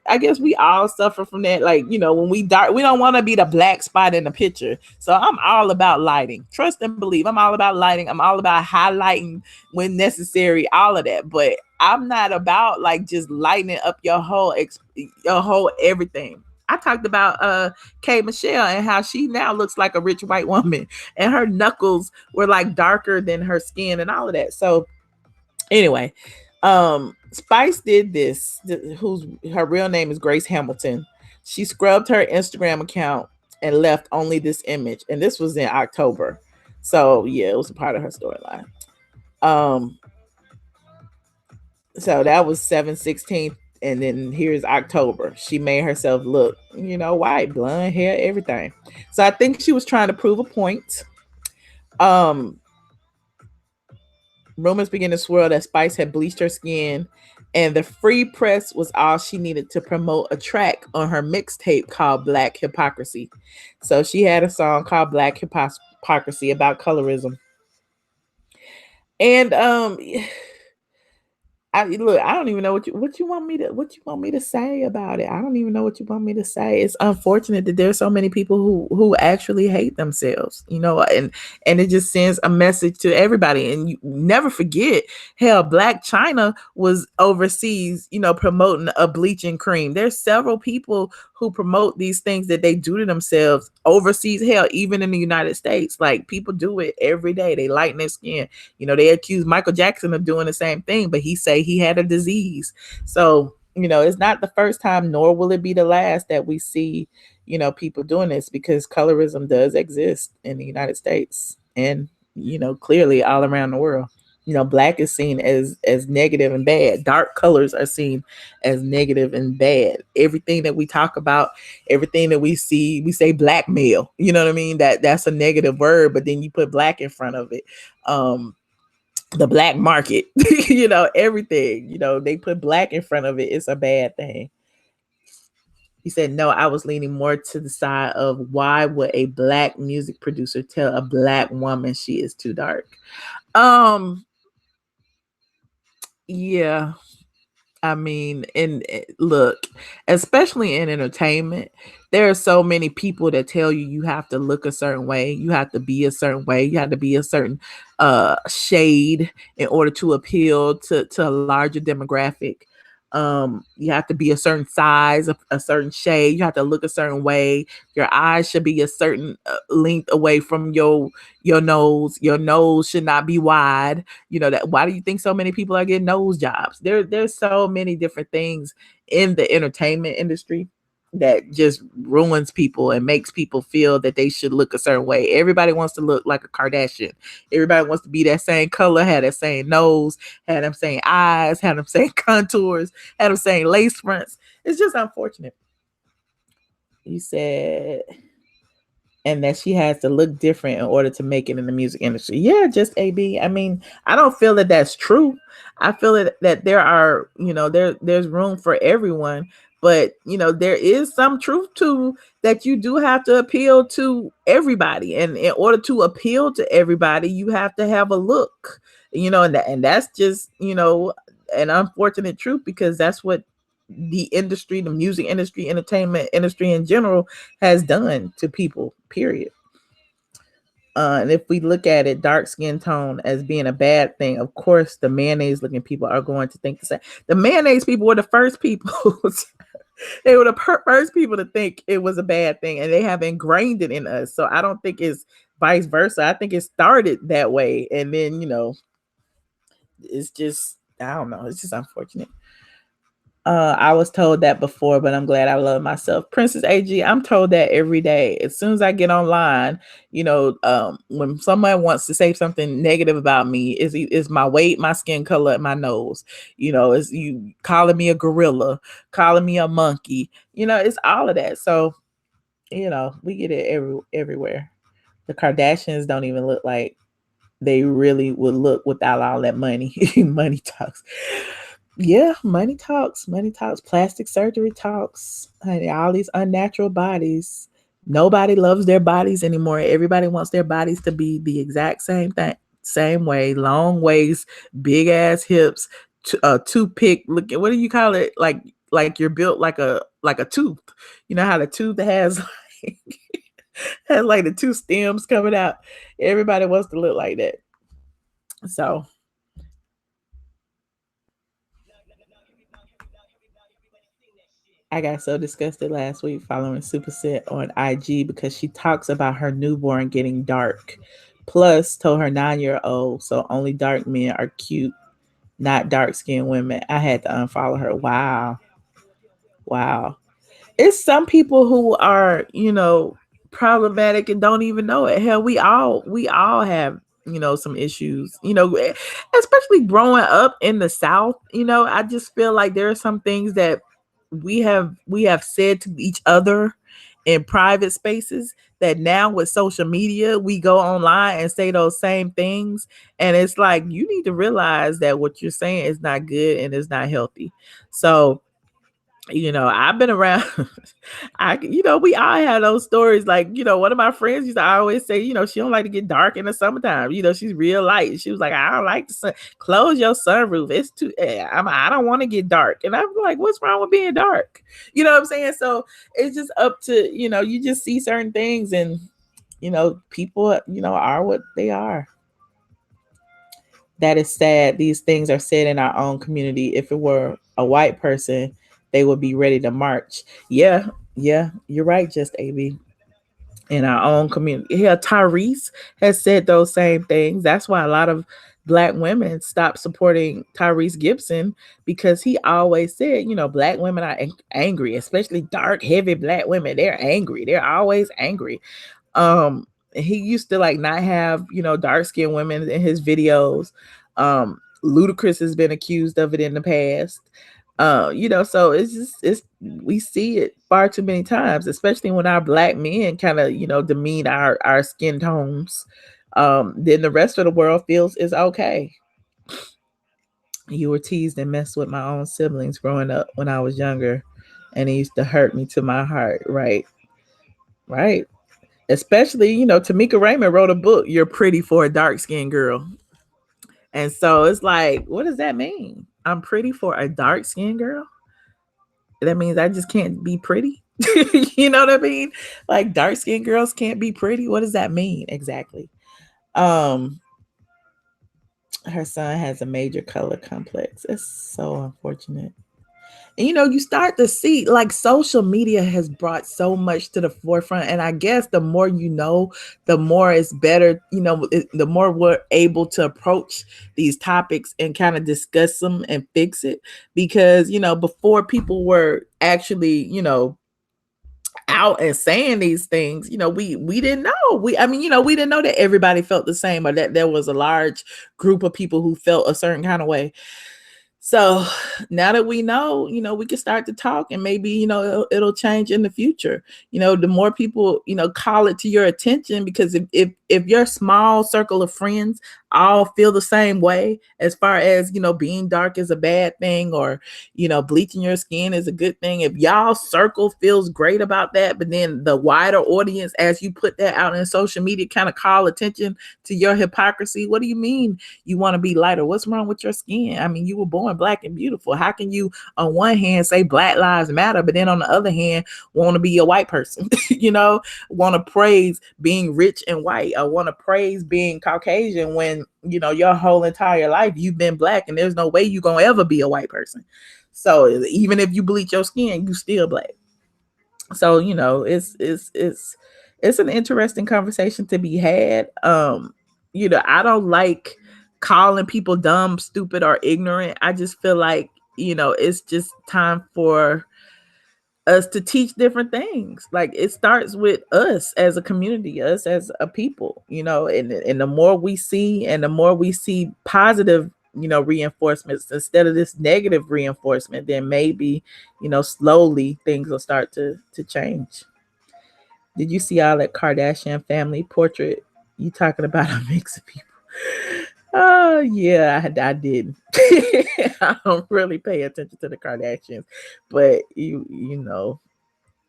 I guess we all suffer from that. Like, when we dark, we don't want to be the black spot in the picture. So I'm all about lighting. Trust and believe. I'm all about lighting. I'm all about highlighting when necessary, all of that. But I'm not about like just lightening up your whole everything. I talked about K Michelle and how she now looks like a rich white woman, and her knuckles were like darker than her skin and all of that. So anyway, Spice did this. Whose her real name is Grace Hamilton. She scrubbed her Instagram account and left only this image, and this was in October. So yeah, it was a part of her storyline. So that was 7/16. And then here's October. She made herself look, white, blonde hair, everything. So I think she was trying to prove a point. Um, Rumors began to swirl that Spice had bleached her skin, and the free press was all she needed to promote a track on her mixtape called Black Hypocrisy. So she had a song called Black Hypocrisy about colorism. And I don't even know what you want me to say about it. I don't even know what you want me to say. It's unfortunate that there's so many people who actually hate themselves, and it just sends a message to everybody. And you never forget, hell, Black China was overseas, promoting a bleaching cream. There's several people who promote these things that they do to themselves overseas, hell, even in the United States. Like, people do it every day. They lighten their skin. They accuse Michael Jackson of doing the same thing, but he say he had a disease. So, it's not the first time, nor will it be the last that we see, people doing this, because colorism does exist in the United States and, clearly all around the world. Black is seen as negative and bad. Dark colors are seen as negative and bad. Everything that we talk about, everything that we see, we say blackmail. You know what I mean? That's a negative word, but then you put black in front of it. The black market, everything, they put black in front of it. It's a bad thing. He said, no, I was leaning more to the side of, why would a Black music producer tell a Black woman she is too dark? Yeah. I mean, and look, especially in entertainment, there are so many people that tell you have to look a certain way, you have to be a certain way, you have to be a certain shade in order to appeal to a larger demographic. You have to be a certain size, a certain shade, you have to look a certain way. Your eyes should be a certain length away from your nose. Your nose should not be wide. That, why do you think so many people are getting nose jobs? There's so many different things in the entertainment industry that just ruins people and makes people feel that they should look a certain way. Everybody wants to look like a Kardashian. Everybody wants to be that same color, have that same nose, have them same eyes, have them same contours, have them same lace fronts. It's just unfortunate. You said, and that she has to look different in order to make it in the music industry. Yeah, just AB. I mean, I don't feel that that's true. I feel that there are, there's room for everyone, but there is some truth to that. You do have to appeal to everybody, and in order to appeal to everybody, you have to have a look, and that's just, an unfortunate truth, because that's what the industry, the music industry, entertainment industry in general has done to people, period. And if we look at it, dark skin tone as being a bad thing, of course, the mayonnaise looking people are going to think the same. The mayonnaise people were the first people. They were the first people to think it was a bad thing, and they have ingrained it in us. So I don't think it's vice versa. I think it started that way. And then, it's just, I don't know. It's just unfortunate. I was told that before, but I'm glad I love myself. Princess AG, I'm told that every day. As soon as I get online, when someone wants to say something negative about me, is my weight, my skin color, and my nose. Is you calling me a gorilla, calling me a monkey. It's all of that. So, we get it everywhere. The Kardashians don't even look like they really would look without all that money. Money talks. Yeah, money talks, plastic surgery talks, honey, all these unnatural bodies. Nobody loves their bodies anymore. Everybody wants their bodies to be the exact same thing, same way, long waist, big ass hips, toothpick. Look, what do you call it? Like you're built like a tooth. You know how the tooth has like, has like the two stems coming out. Everybody wants to look like that. So I got so disgusted last week following Super Set on IG because she talks about her newborn getting dark. Plus, told her 9-year-old, so only dark men are cute, not dark skinned women. I had to unfollow her. Wow. Wow. It's some people who are, problematic and don't even know it. Hell, we all have some issues, especially growing up in the South. I just feel like there are some things that we have said to each other in private spaces that now with social media we go online and say those same things, and it's like you need to realize that what you're saying is not good and it's not healthy. So I've been around. We all have those stories. Like, one of my friends used to always say, she don't like to get dark in the summertime. She's real light. She was like, I don't like the sun. Close your sunroof. It's too. I don't want to get dark. And I'm like, what's wrong with being dark? You know what I'm saying? So it's just up to you just see certain things, and people are what they are. That is sad. These things are said in our own community. If it were a white person, they would be ready to march. Yeah, yeah, you're right, just AB. In our own community. Yeah, Tyrese has said those same things. That's why a lot of black women stopped supporting Tyrese Gibson, because he always said, black women are angry, especially dark, heavy black women. They're angry. They're always angry. He used to like not have dark skinned women in his videos. Ludacris has been accused of it in the past. So it's we see it far too many times, especially when our black men kind of demean our skin tones. Then the rest of the world feels it's okay. You were teased and messed with my own siblings growing up when I was younger, and it used to hurt me to my heart. Right, right. Especially, Tamika Raymond wrote a book, You're Pretty for a Dark Skinned Girl. And so it's like, what does that mean? I'm pretty for a dark skinned girl? That means I just can't be pretty? You know what I mean? Like dark skinned girls can't be pretty. What does that mean exactly? Um, her son has a major color complex. It's so unfortunate. And you start to see like social media has brought so much to the forefront, and I guess the more the more it's better. The more we're able to approach these topics and kind of discuss them and fix it, because before people were actually out and saying these things, we didn't know. We didn't know that everybody felt the same, or that there was a large group of people who felt a certain kind of way. So now that we know, we can start to talk, and maybe, it'll change in the future. The more people, call it to your attention, because if your small circle of friends all feel the same way, as far as, being dark is a bad thing, or, bleaching your skin is a good thing. If y'all circle feels great about that, but then the wider audience, as you put that out in social media, kind of call attention to your hypocrisy. What do you mean you want to be lighter? What's wrong with your skin? I mean, you were born black and beautiful. How can you on one hand say Black Lives Matter, but then on the other hand want to be a white person? Want to praise being rich and white. I want to praise being Caucasian, when your whole entire life you've been black, and there's no way you're gonna ever be a white person. So even if you bleach your skin, you still black. So it's an interesting conversation to be had. I don't like calling people dumb, stupid, or ignorant. I just feel like it's just time for us to teach different things. Like it starts with us as a community, us as a people, and the more we see, and the more we see positive reinforcements instead of this negative reinforcement, then maybe slowly things will start to change. Did you see all that Kardashian family portrait? You talking about a mix of people? Oh yeah, I did. I don't really pay attention to the Kardashians, but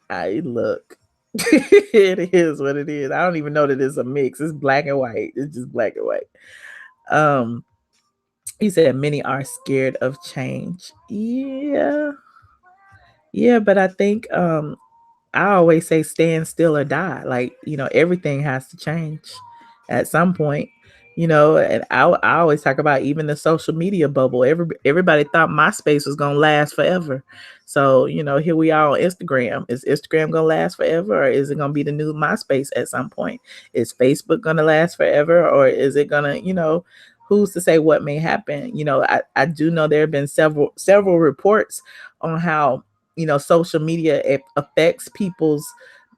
I look. It is what it is. I don't even know that it's a mix. It's black and white. It's just black and white. He said many are scared of change. Yeah. Yeah, but I think I always say stand still or die. Like, everything has to change at some point. And I always talk about even the social media bubble. Everybody thought MySpace was gonna last forever. So, here we are on Instagram. Is Instagram gonna last forever, or is it gonna be the new MySpace at some point? Is Facebook gonna last forever, or is it gonna, who's to say what may happen? I do know there have been several reports on how social media affects people's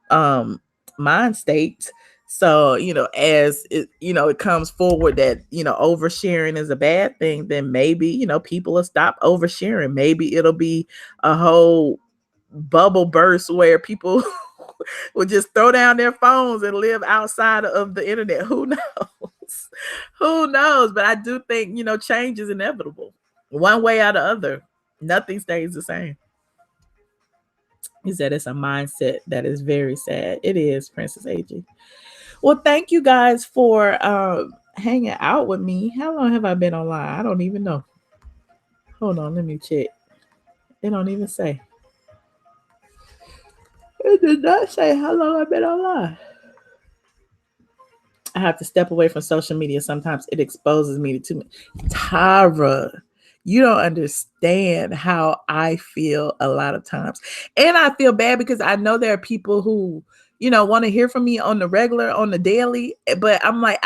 mind states. So, as it, it comes forward that, oversharing is a bad thing, then maybe, people will stop oversharing. Maybe it'll be a whole bubble burst where people will just throw down their phones and live outside of the internet. Who knows? Who knows? But I do think, change is inevitable one way or the other. Nothing stays the same. He said it's a mindset that is very sad. It is, Princess AG. Well, thank you guys for hanging out with me. How long have I been online? I don't even know. Hold on, let me check. It don't even say. It did not say how long I've been online. I have to step away from social media. Sometimes it exposes me to too much. Tara, you don't understand how I feel a lot of times. And I feel bad because I know there are people who, want to hear from me on the regular, on the daily. But I'm like,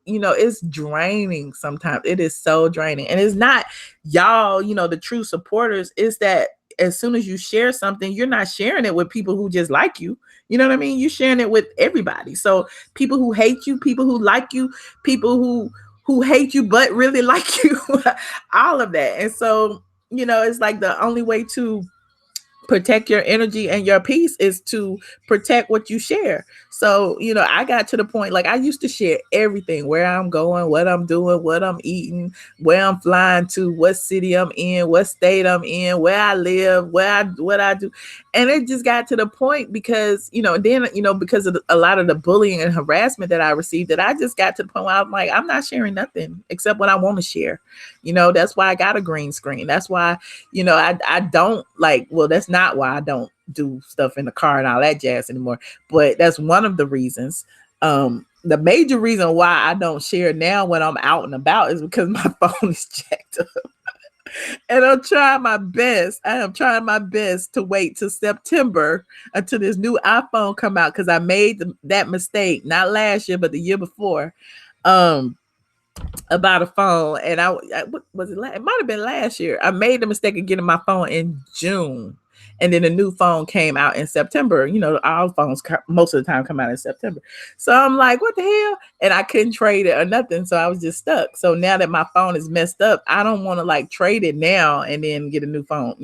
it's draining sometimes. It is so draining. And it's not y'all, the true supporters. It's that as soon as you share something, you're not sharing it with people who just like you. You know what I mean? You're sharing it with everybody. So people who hate you, people who like you, people who hate you but really like you, all of that. And so, it's like the only way to protect your energy and your peace is to protect what you share. So, I got to the point, like I used to share everything, where I'm going, what I'm doing, what I'm eating, where I'm flying to, what city I'm in, what state I'm in, where I live, what I do. And it just got to the point because, then, because of a lot of the bullying and harassment that I received, that I just got to the point where I'm like, I'm not sharing nothing except what I want to share. That's why I got a green screen. That's why, I don't like, well, that's not why I don't do stuff in the car and all that jazz anymore, but that's one of the reasons. The major reason why I don't share now when I'm out and about is because my phone is jacked up. And I'm trying my best. I am trying my best to wait till September until this new iPhone come out, because I made that mistake not last year but the year before. About a phone, and what was it? It might have been last year. I made the mistake of getting my phone in June, and then a new phone came out in September. All phones most of the time come out in September. So I'm like, what the hell? And I couldn't trade it or nothing, so I was just stuck. So now that my phone is messed up, I don't want to like trade it now and then get a new phone,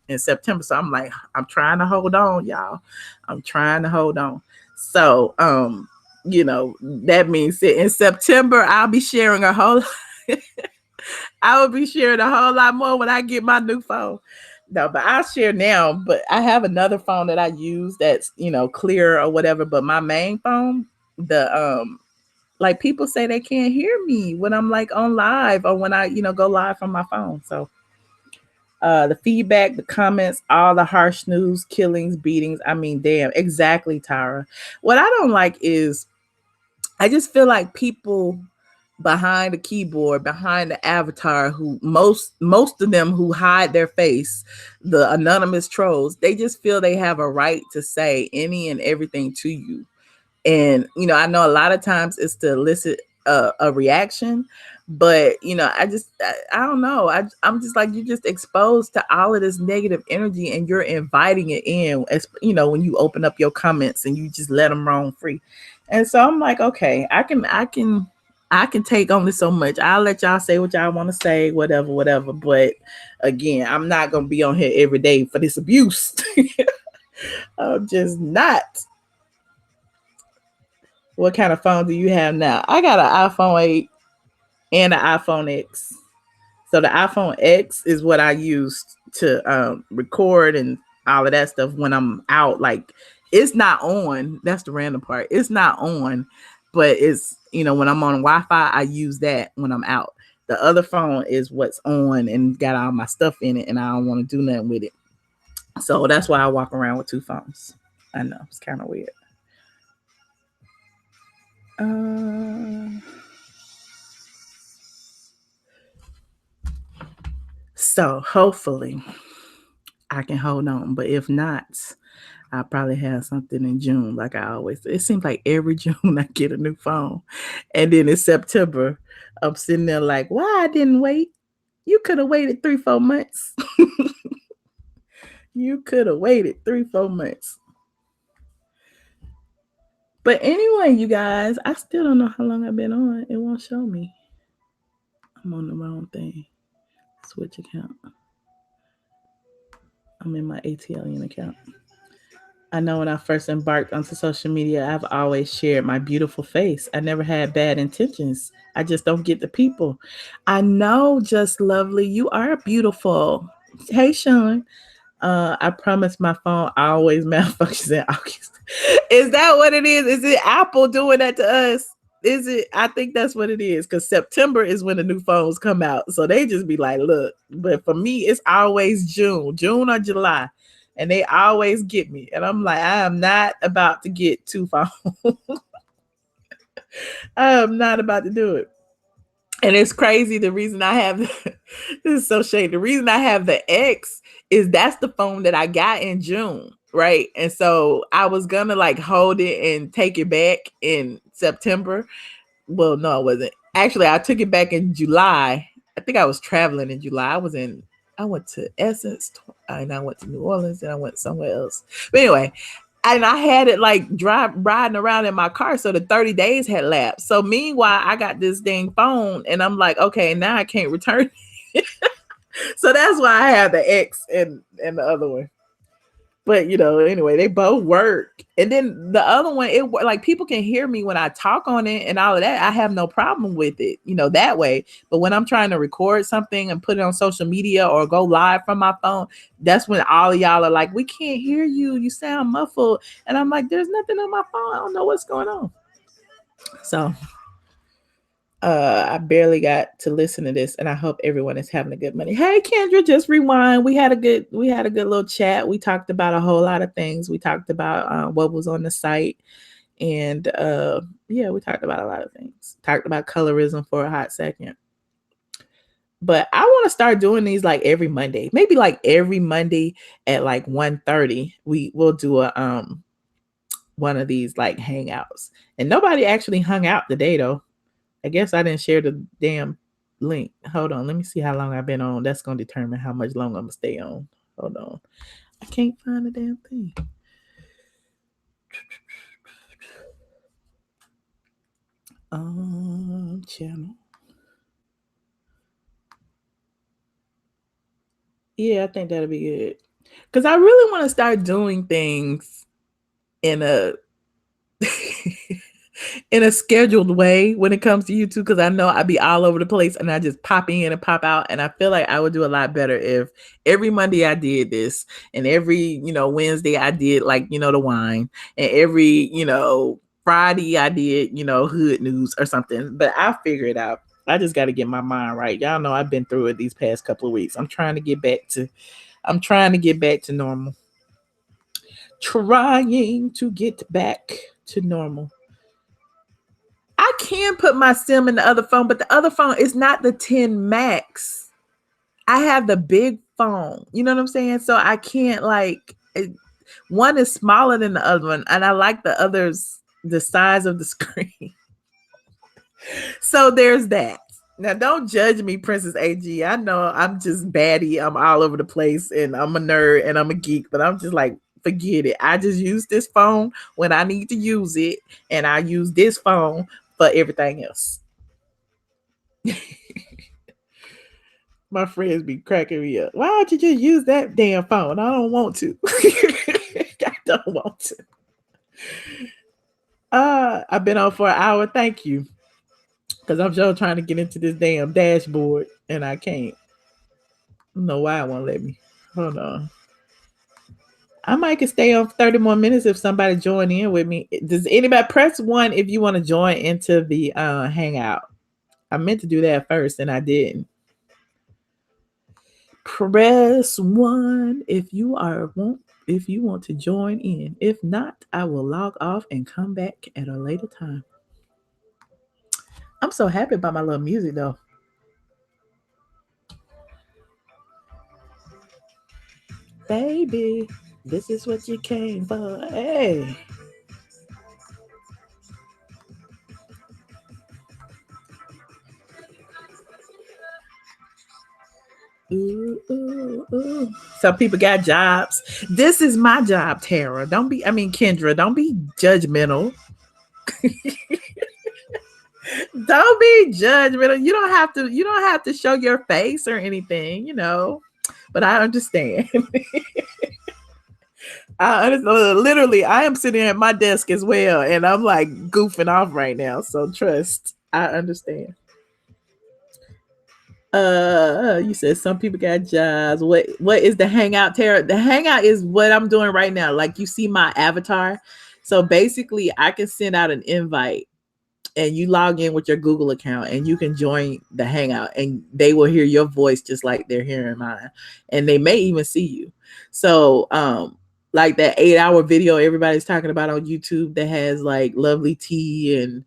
in September. So I'm like, I'm trying to hold on, y'all. I'm trying to hold on. So that means that in September I'll be sharing a whole I will be sharing a whole lot more when I get my new phone. No, but I'll share now. But I have another phone that I use that's, clear or whatever. But my main phone, like people say they can't hear me when I'm like on live or when I, go live from my phone. So the feedback, the comments, all the harsh news, killings, beatings. I mean, damn, exactly, Tara. What I don't like is I just feel like people behind the keyboard, behind the avatar, who most of them who hide their face, the anonymous trolls, they just feel they have a right to say any and everything to you. And I know a lot of times it's to elicit a reaction, but I don't know. I'm just like, you're just exposed to all of this negative energy and you're inviting it in, as when you open up your comments and you just let them roam free. And so I'm like, okay, I can take only so much. I'll let y'all say what y'all want to say, whatever. But again, I'm not gonna be on here every day for this abuse. I'm just not. What kind of phone do you have now? I got an iPhone 8 and an iPhone X. So the iPhone X is what I use to record and all of that stuff when I'm out. Like, it's not on. That's the random part. It's not on, but it's, when I'm on Wi-Fi, I use that when I'm out. The other phone is what's on and got all my stuff in it, and I don't want to do nothing with it. So that's why I walk around with two phones. I know, it's kind of weird. So hopefully I can hold on, but if not, I'll probably have something in June, like I always say. It seems like every June I get a new phone. And then in September, I'm sitting there like, why I didn't wait? You could have waited 3-4 months. You could have waited 3-4 months. But anyway, you guys, I still don't know how long I've been on. It won't show me. I'm on the wrong thing. Switch account. I'm in my ATLien account. I know when I first embarked onto social media, I've always shared my beautiful face. I never had bad intentions. I just don't get the people. I know, Just Lovely, you are beautiful. Hey, Sean. I promise my phone always malfunctions in August. Is that what it is? Is it Apple doing that to us? Is it? I think that's what it is, because September is when the new phones come out. So they just be like, look, but for me, it's always June or July. And they always get me. And I'm like, I am not about to get two phones. I am not about to do it. And it's crazy. The reason I have this is so shady. The reason I have the X is that's the phone that I got in June, right? And so I was gonna like hold it and take it back in September. Well, no, I wasn't. Actually, I took it back in July. I think I was traveling in July. I went to Essence, and I went to New Orleans, and I went somewhere else. But anyway, and I had it like riding around in my car, so the 30 days had lapsed. So meanwhile, I got this dang phone, and I'm like, okay, now I can't return it. So that's why I have the X and the other one. But anyway, they both work. And then the other one, it like people can hear me when I talk on it and all of that. I have no problem with it, that way. But when I'm trying to record something and put it on social media or go live from my phone, that's when all of y'all are like, we can't hear you. You sound muffled. And I'm like, there's nothing on my phone. I don't know what's going on. So I barely got to listen to this, and I hope everyone is having a good Monday. Hey, Kendra, just rewind. We had a good little chat. We talked about a whole lot of things. We talked about what was on the site, and we talked about a lot of things. Talked about colorism for a hot second. But I want to start doing these like every Monday. Maybe like every Monday at like 1:30. We'll do a one of these like hangouts. And nobody actually hung out today though. I guess I didn't share the damn link. Hold on. Let me see how long I've been on. That's going to determine how much longer I'm going to stay on. Hold on. I can't find the damn thing. Channel. Yeah, I think that'll be good. Because I really want to start doing things in a in a scheduled way when it comes to YouTube, because I know I'd be all over the place and I just pop in and pop out, and I feel like I would do a lot better if every Monday I did this, and every Wednesday I did like the wine, and every Friday I did hood news or something. But I'll figure it out. I just got to get my mind right. Y'all know I've been through it these past couple of weeks. I'm trying to get back to normal. Trying to get back to normal. I can put my SIM in the other phone, but the other phone is not the 10 Max. I have the big phone. You know what I'm saying? So I can't one is smaller than the other one, and I like the others, the size of the screen. So there's that. Now, don't judge me, Princess AG. I know I'm just baddie. I'm all over the place, and I'm a nerd, and I'm a geek, but I'm just like, forget it. I just use this phone when I need to use it, and I use this phone for everything else. My friends be cracking me up. Why don't you just use that damn phone? I don't want to. I don't want to. I've been on for an hour. Thank you. Because I'm sure trying to get into this damn dashboard, and I can't. I don't know why it won't let me. Hold on. I might can stay on 30 more minutes if somebody join in with me. Does anybody press 1 if you want to join into the hangout? I meant to do that first, and I didn't. Press 1 if you want to join in. If not, I will log off and come back at a later time. I'm so happy about my little music though. Baby, this is what you came for. Hey. Ooh, ooh, ooh. Some people got jobs. This is my job, Tara. Kendra, don't be judgmental. Don't be judgmental. You don't have to show your face or anything, you know. But I understand. I understand. Literally, I am sitting at my desk as well, and I'm like goofing off right now. So trust, I understand. You said some people got jobs. What is the hangout, Tara? The hangout is what I'm doing right now. Like, you see my avatar. So basically I can send out an invite and you log in with your Google account and you can join the hangout and they will hear your voice just like they're hearing mine. And they may even see you. So like that 8-hour video everybody's talking about on YouTube that has like Lovely T and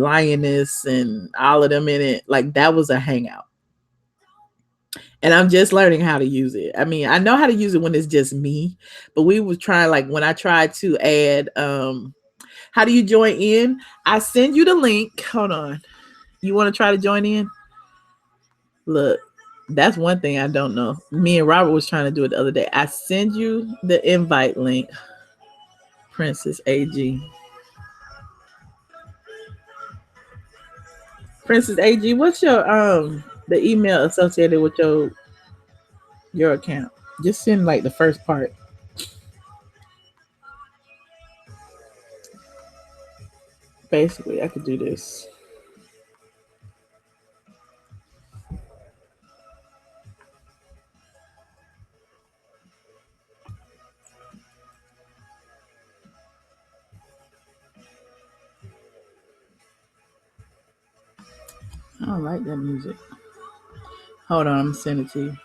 Lioness and all of them in it, like that was a hangout. And I'm just learning how to use it. I mean, I know how to use it when it's just me, but we was trying, like when I tried to add how do you join in? I send you the link. Hold on. You want to try to join in? Look, that's one thing I don't know. Me and Robert was trying to do it the other day. I send you the invite link. Princess AG. Princess AG, what's your the email associated with your account? Just send like the first part. Basically, I could do this. I don't like that music. Hold on, I'm sending it to you.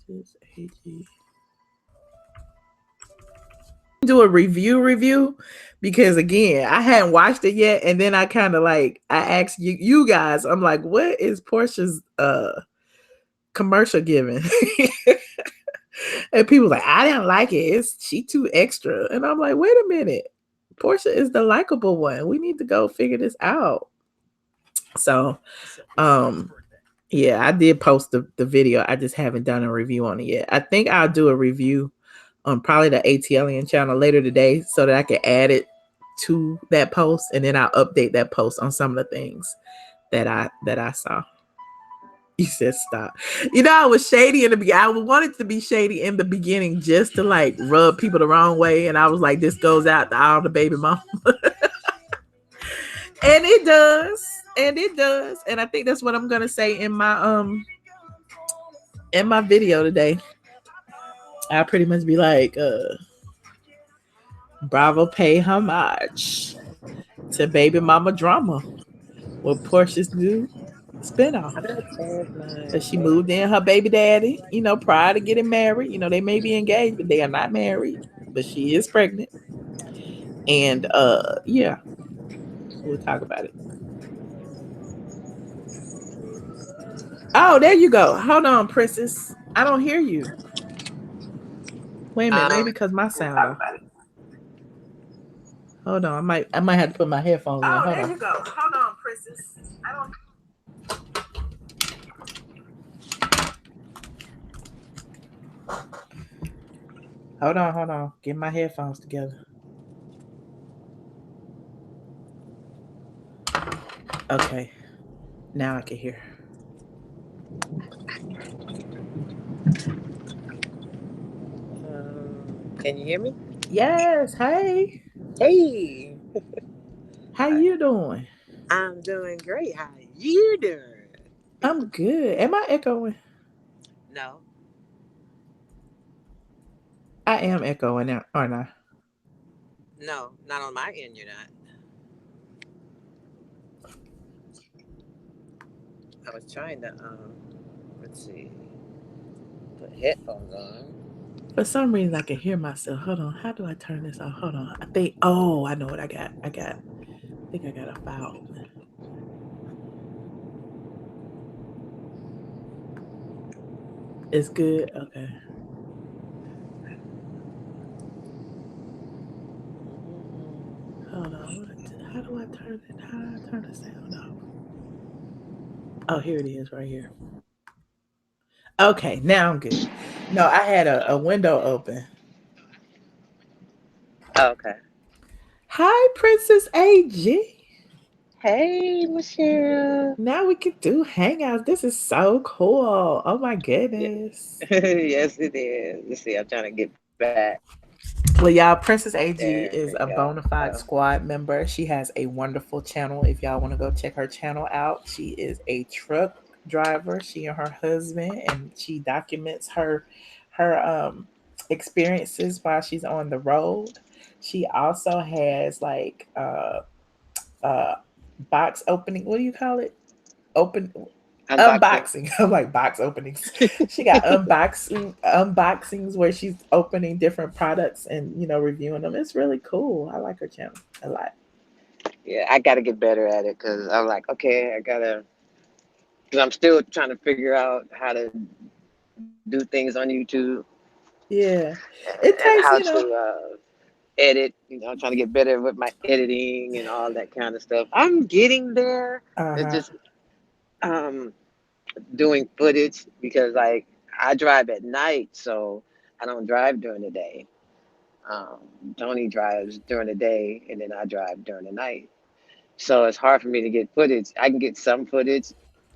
Princess AG. Do a review because again, I hadn't watched it yet, and then I kind of like I asked you guys, I'm like, what is Porsha's commercial giving? And people like, I didn't like it. She too extra. And I'm like, wait a minute. Porsha is the likable one. We need to go figure this out. So yeah, I did post the video. I just haven't done a review on it yet. I think I'll do a review on probably the ATLien channel later today so that I can add it to that post, and then I'll update that post on some of the things that I saw. You said stop. You know, I was shady in the beginning. I wanted to be shady in the beginning just to like rub people the wrong way. And I was like, this goes out to all the baby mama. And it does. And it does. And I think that's what I'm gonna say in my video today. I'll pretty much be like, Bravo pay homage to baby mama drama with Porsha's new spinoff. That she moved in her baby daddy, you know, prior to getting married. You know, they may be engaged, but they are not married. But she is pregnant. And yeah, we'll talk about it. Oh, there you go. Hold on, Princess. I don't hear you. Wait a minute, maybe because my sound off. Hold on, I might have to put my headphones in. Hold on. You go. Hold on, Princess. I don't. Hold on. Get my headphones together. Okay. Now I can hear. Can you hear me? Yes. Hey. Hey. How you doing? I'm doing great. How you doing? I'm good. Am I echoing? No. I am echoing now, aren't I? No, not on my end, you're not. I was trying to, let's see, put headphones on. For some reason, I can hear myself. Hold on. How do I turn this off? Hold on. I think, oh, I know what I got. I think I got a file open. It's good? Okay. Hold on. How do I turn it? How do I turn the sound off? Oh, here it is right here. Okay, now I'm good. No, I had a window open. Oh, okay. Hi, Princess AG. Hey, Michelle. Now we can do hangouts. This is so cool. Oh my Yeah. goodness. Yes, it is. You see, I'm trying to get back. Well, y'all, Princess There AG we is a go. bona fide squad member. She has a wonderful channel. If y'all want to go check her channel out, she is a truck driver. She and her husband, and she documents her experiences while she's on the road. She also has like uh box opening. What do you call it? Open Unboxing. unboxing. I'm like box openings. She got unboxings where she's opening different products and reviewing them. It's really cool. I like her channel a lot. Yeah, I got to get better at it because I'm like, okay, I gotta. Because I'm still trying to figure out how to do things on YouTube Yeah, and it how takes to edit. Trying to get better with my editing and all that kind of stuff. I'm getting there. It's uh-huh. just um, doing footage because like I drive at night, so I don't drive during the day. Um, Tony drives during the day, and then I drive during the night. So it's hard for me to get footage. I can get some footage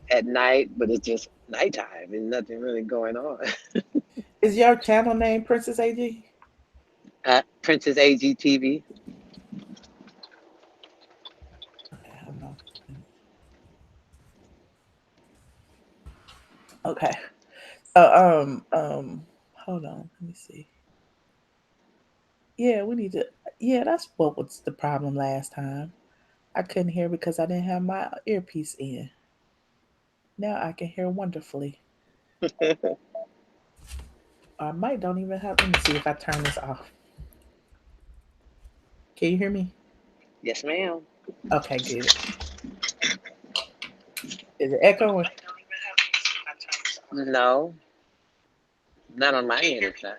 at night, but it's just nighttime and nothing really going on. Is your channel name Princess AG? Princess AGTV. Okay, hold on. Okay. Hold on. Let me see. Yeah, we need to. Yeah, that's what was the problem last time. I couldn't hear because I didn't have my earpiece in. Now I can hear wonderfully. I might don't even have. Let me see if I turn this off. Can you hear me? Yes, ma'am. Okay, good. Is it echoing? No, not on my end. It's not.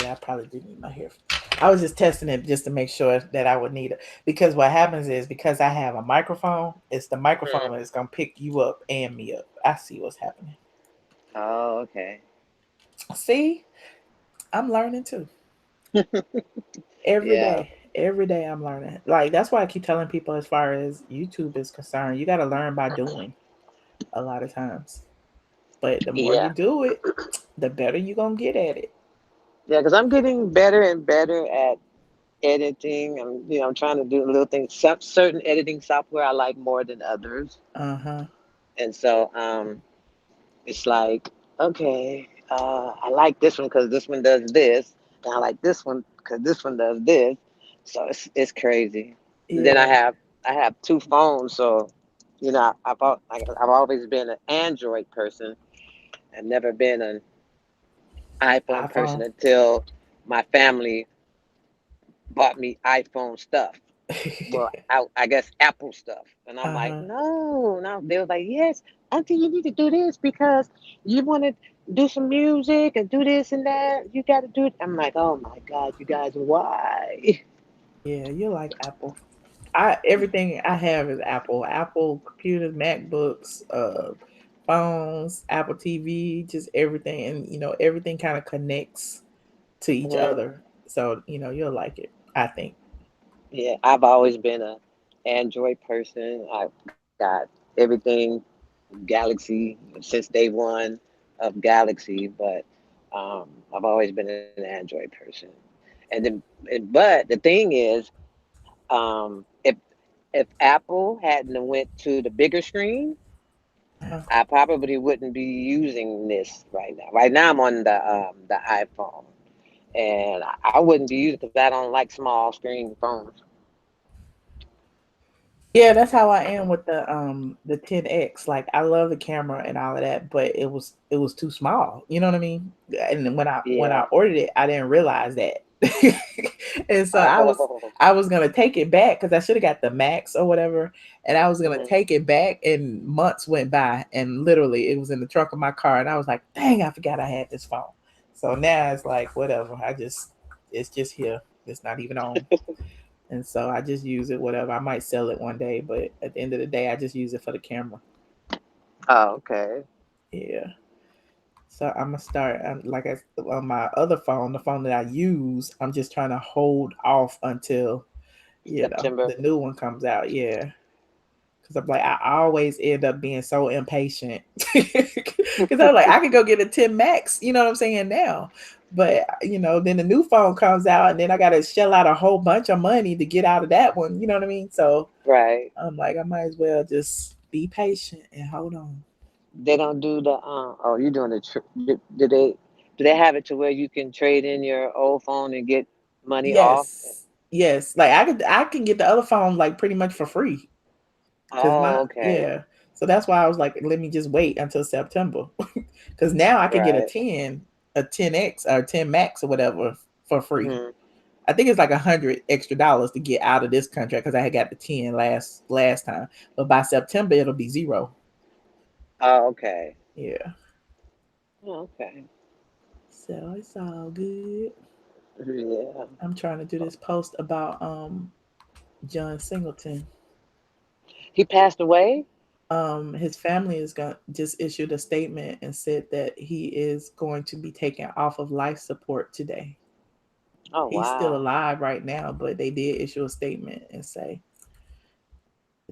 Yeah, I probably didn't need my headphones. I was just testing it just to make sure that I would need it because what happens is because I have a microphone, it's the microphone that's gonna pick you up and me up. I see what's happening. Oh, okay. See, I'm learning too. Every Yeah, day. Every day I'm learning. Like that's why I keep telling people as far as YouTube is concerned, you gotta learn by doing a lot of times. But the more you yeah, do it, the better you're gonna get at it. yeah. Because I'm getting better and better at editing. I'm trying to do little things. Some certain editing software I like more than others, Uh-huh. and so it's like, okay, I like this one because this one does this, and I like this one because this one does this. So it's crazy. And then Yeah. I have two phones, so I've always been an Android person. I've never been an iPhone person iPhone. until my family bought me iPhone stuff. Well, I guess Apple stuff. And I'm like, uh-huh. no, no. They was like, yes, Auntie, you need to do this because you want to do some music and do this and that. You got to do it. I'm like, oh my God, you guys, why? Yeah, you like Apple. I everything I have is Apple. Apple computers, MacBooks, phones, Apple TV, just everything, and everything kind of connects to each Mhm. other. So you'll like it. I think. Yeah, I've always been a Android person. I've got everything Galaxy since day one of Galaxy, but I've always been an Android person. And then, but the thing is, if Apple hadn't went to the bigger screen, Uh-huh. I probably wouldn't be using this right now. Right now, I'm on the iPhone, and I wouldn't be using because I don't like small screen phones. Yeah, that's how I am with the 10X. Like I love the camera and all of that, but it was too small. You know what I mean? And then when I Yeah. ordered it, I didn't realize that. And so I was Oh. I was gonna take it back because I should have got the Max or whatever, and I was gonna Mhm. take it back, and months went by, and literally it was in the trunk of my car, and I was like, dang, I forgot I had this phone. So now it's like whatever. It's just here. It's not even on. And so I just use it, whatever. I might sell it one day, but at the end of the day, I just use it for the camera. Oh, okay. Yeah. So I'm gonna start like on my other phone, the phone that I use. I'm just trying to hold off until September. the new one comes out. Yeah, because I'm like I always end up being so impatient. Because I'm like I could go get a 10 Max. You know what I'm saying now. But then the new phone comes out, and then I gotta shell out a whole bunch of money to get out of that one. You know what I mean? So Right. I'm like, I might as well just be patient and hold on. They don't do the oh, you doing the do they have it to where you can trade in your old phone and get money off? Yes, yes. Like I can get the other phone like pretty much for free. Cause Oh, okay. yeah. So that's why I was like, let me just wait until September. Cause now I could get Right. a 10X or 10 Max or whatever for free. Hmm. I think it's like $100 extra to get out of this contract because I had got the 10 last time. But by September it'll be zero. Oh, okay. Yeah. Oh, okay. So it's all good. Yeah. I'm trying to do this post about John Singleton. He passed away? His family is going just issued a statement and said that he is going to be taken off of life support today. Oh, He's still wow. alive right now, but they did issue a statement and say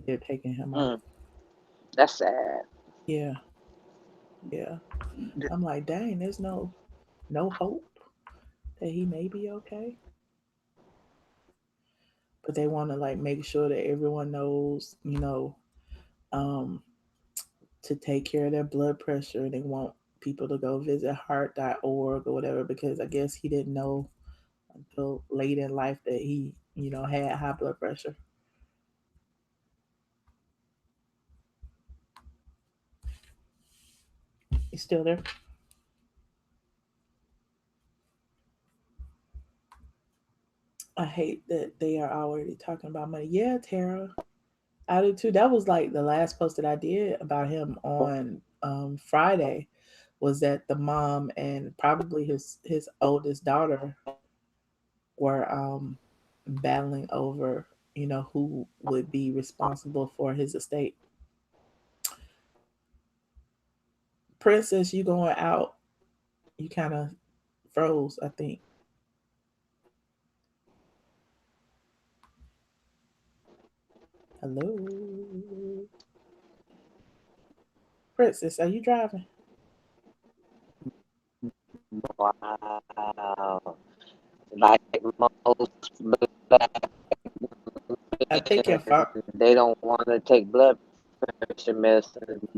they're taking him off. Mm, that's sad. Yeah, yeah. I'm like, dang, there's no hope that he may be okay. But they want to like make sure that everyone knows, um, to take care of their blood pressure. They want people to go visit heart.org or whatever because I guess he didn't know until late in life that he, had high blood pressure. You still there? I hate that they are already talking about money. Yeah, Tara, I do too. That was like the last post that I did about him on Friday. Was that the mom and probably his oldest daughter were battling over who would be responsible for his estate. Princess, you going out? You kind of froze, I think. Hello, Princess, are you driving? Wow. Like most black I think your men, phone, they don't want to take blood pressure medicine.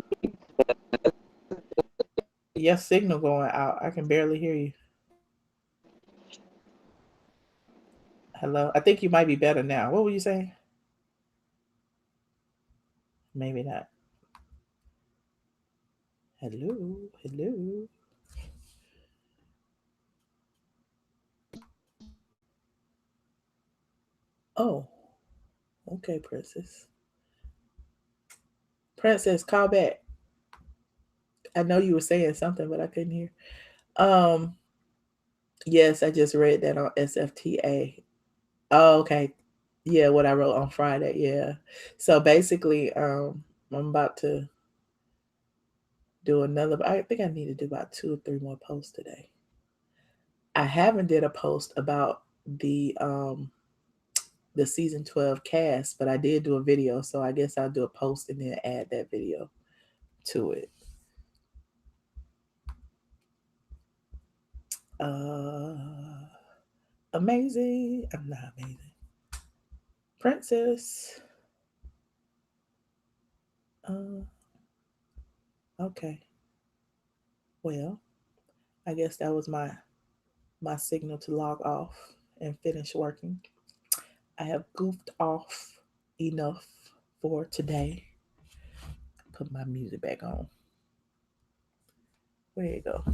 your signal going out. I can barely hear you. Hello, I think you might be better now. What were you saying? Maybe not. Hello, hello. Oh, okay, Princess. Princess, call back. I know you were saying something, but I couldn't hear. Um, yes, I just read that on SFTA. Oh, okay. Yeah, what I wrote on Friday. Yeah. So basically, I'm about to do another. I think I need to do about 2 or 3 more posts today. I haven't did a post about the um the season 12 cast, but I did do a video, so I guess I'll do a post and then add that video to it. Uh, amazing. I'm not amazing. Princess. Uh, okay. Well, I guess that was my signal to log off and finish working. I have goofed off enough for today. Put my music back on. Where you go?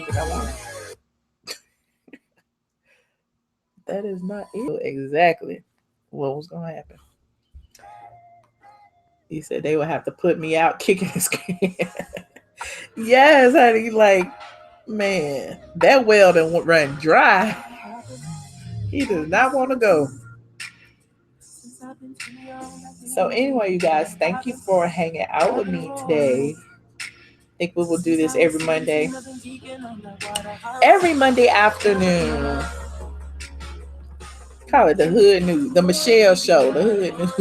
Come on. That is not it. Exactly what was going to happen. He said they would have to put me out kicking his can. Yes, honey. Like, man, that well done run dry. He does not want to go. So anyway, you guys, thank you for hanging out with me today. I think we will do this every Monday. Every Monday afternoon. Call it the Hood News, the Michelle Show, the Hood News.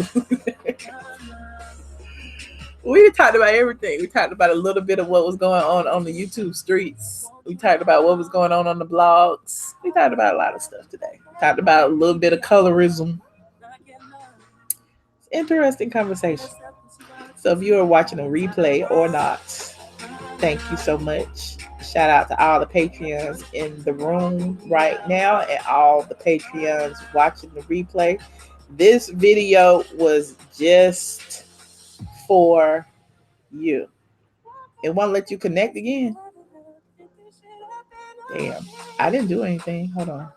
We talked about everything. We talked about a little bit of what was going on the YouTube streets. We talked about what was going on the blogs. We talked about a lot of stuff today. Talked about a little bit of colorism. Interesting conversation. So if you are watching a replay or not, thank you so much. Shout out to all the Patreons in the room right now and all the Patreons watching the replay. This video was just for you. It won't let you connect again. Damn, I didn't do anything. Hold on.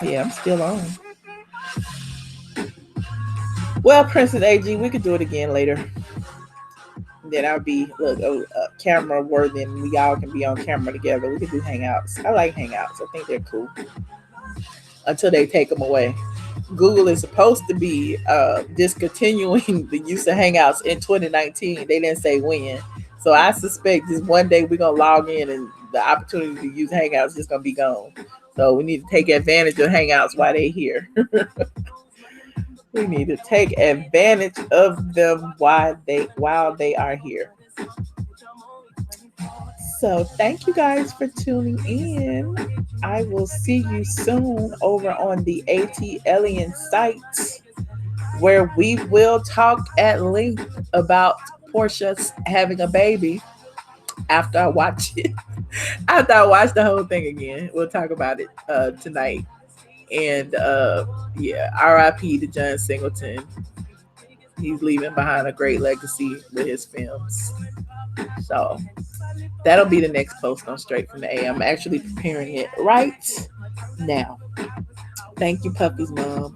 Yeah, I'm still on. Well, Princess AG, we could do it again later. Then I'll be camera worthy and we all can be on camera together. We could do hangouts. I like hangouts. I think they're cool. Until they take them away. Google is supposed to be discontinuing the use of hangouts in 2019. They didn't say when. So I suspect just one day we're going to log in and the opportunity to use hangouts is just going to be gone. So we need to take advantage of hangouts while they're here. We need to take advantage of them while they are here. So thank you guys for tuning in. I will see you soon over on the ATLien site where we will talk at length about Porsha having a baby after I watch it. After I watch the whole thing again, we'll talk about it tonight. And RIP to John Singleton. He's leaving behind a great legacy with his films. So that'll be the next post on Straight from the A. I'm actually preparing it right now. Thank you, Puppy's mom.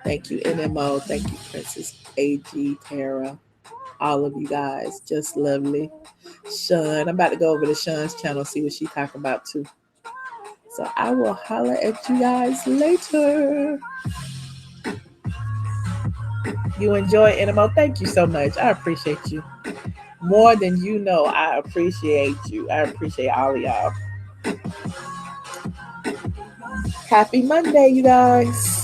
Thank you, NMO. Thank you, Princess AG, Tara. All of you guys. Just lovely. Sean. I'm about to go over to Sean's channel, see what she's talking about too. So I will holler at you guys later. You enjoy NMO. Thank you so much. I appreciate you. More than you know, I appreciate you. I appreciate all of y'all. Happy Monday, you guys.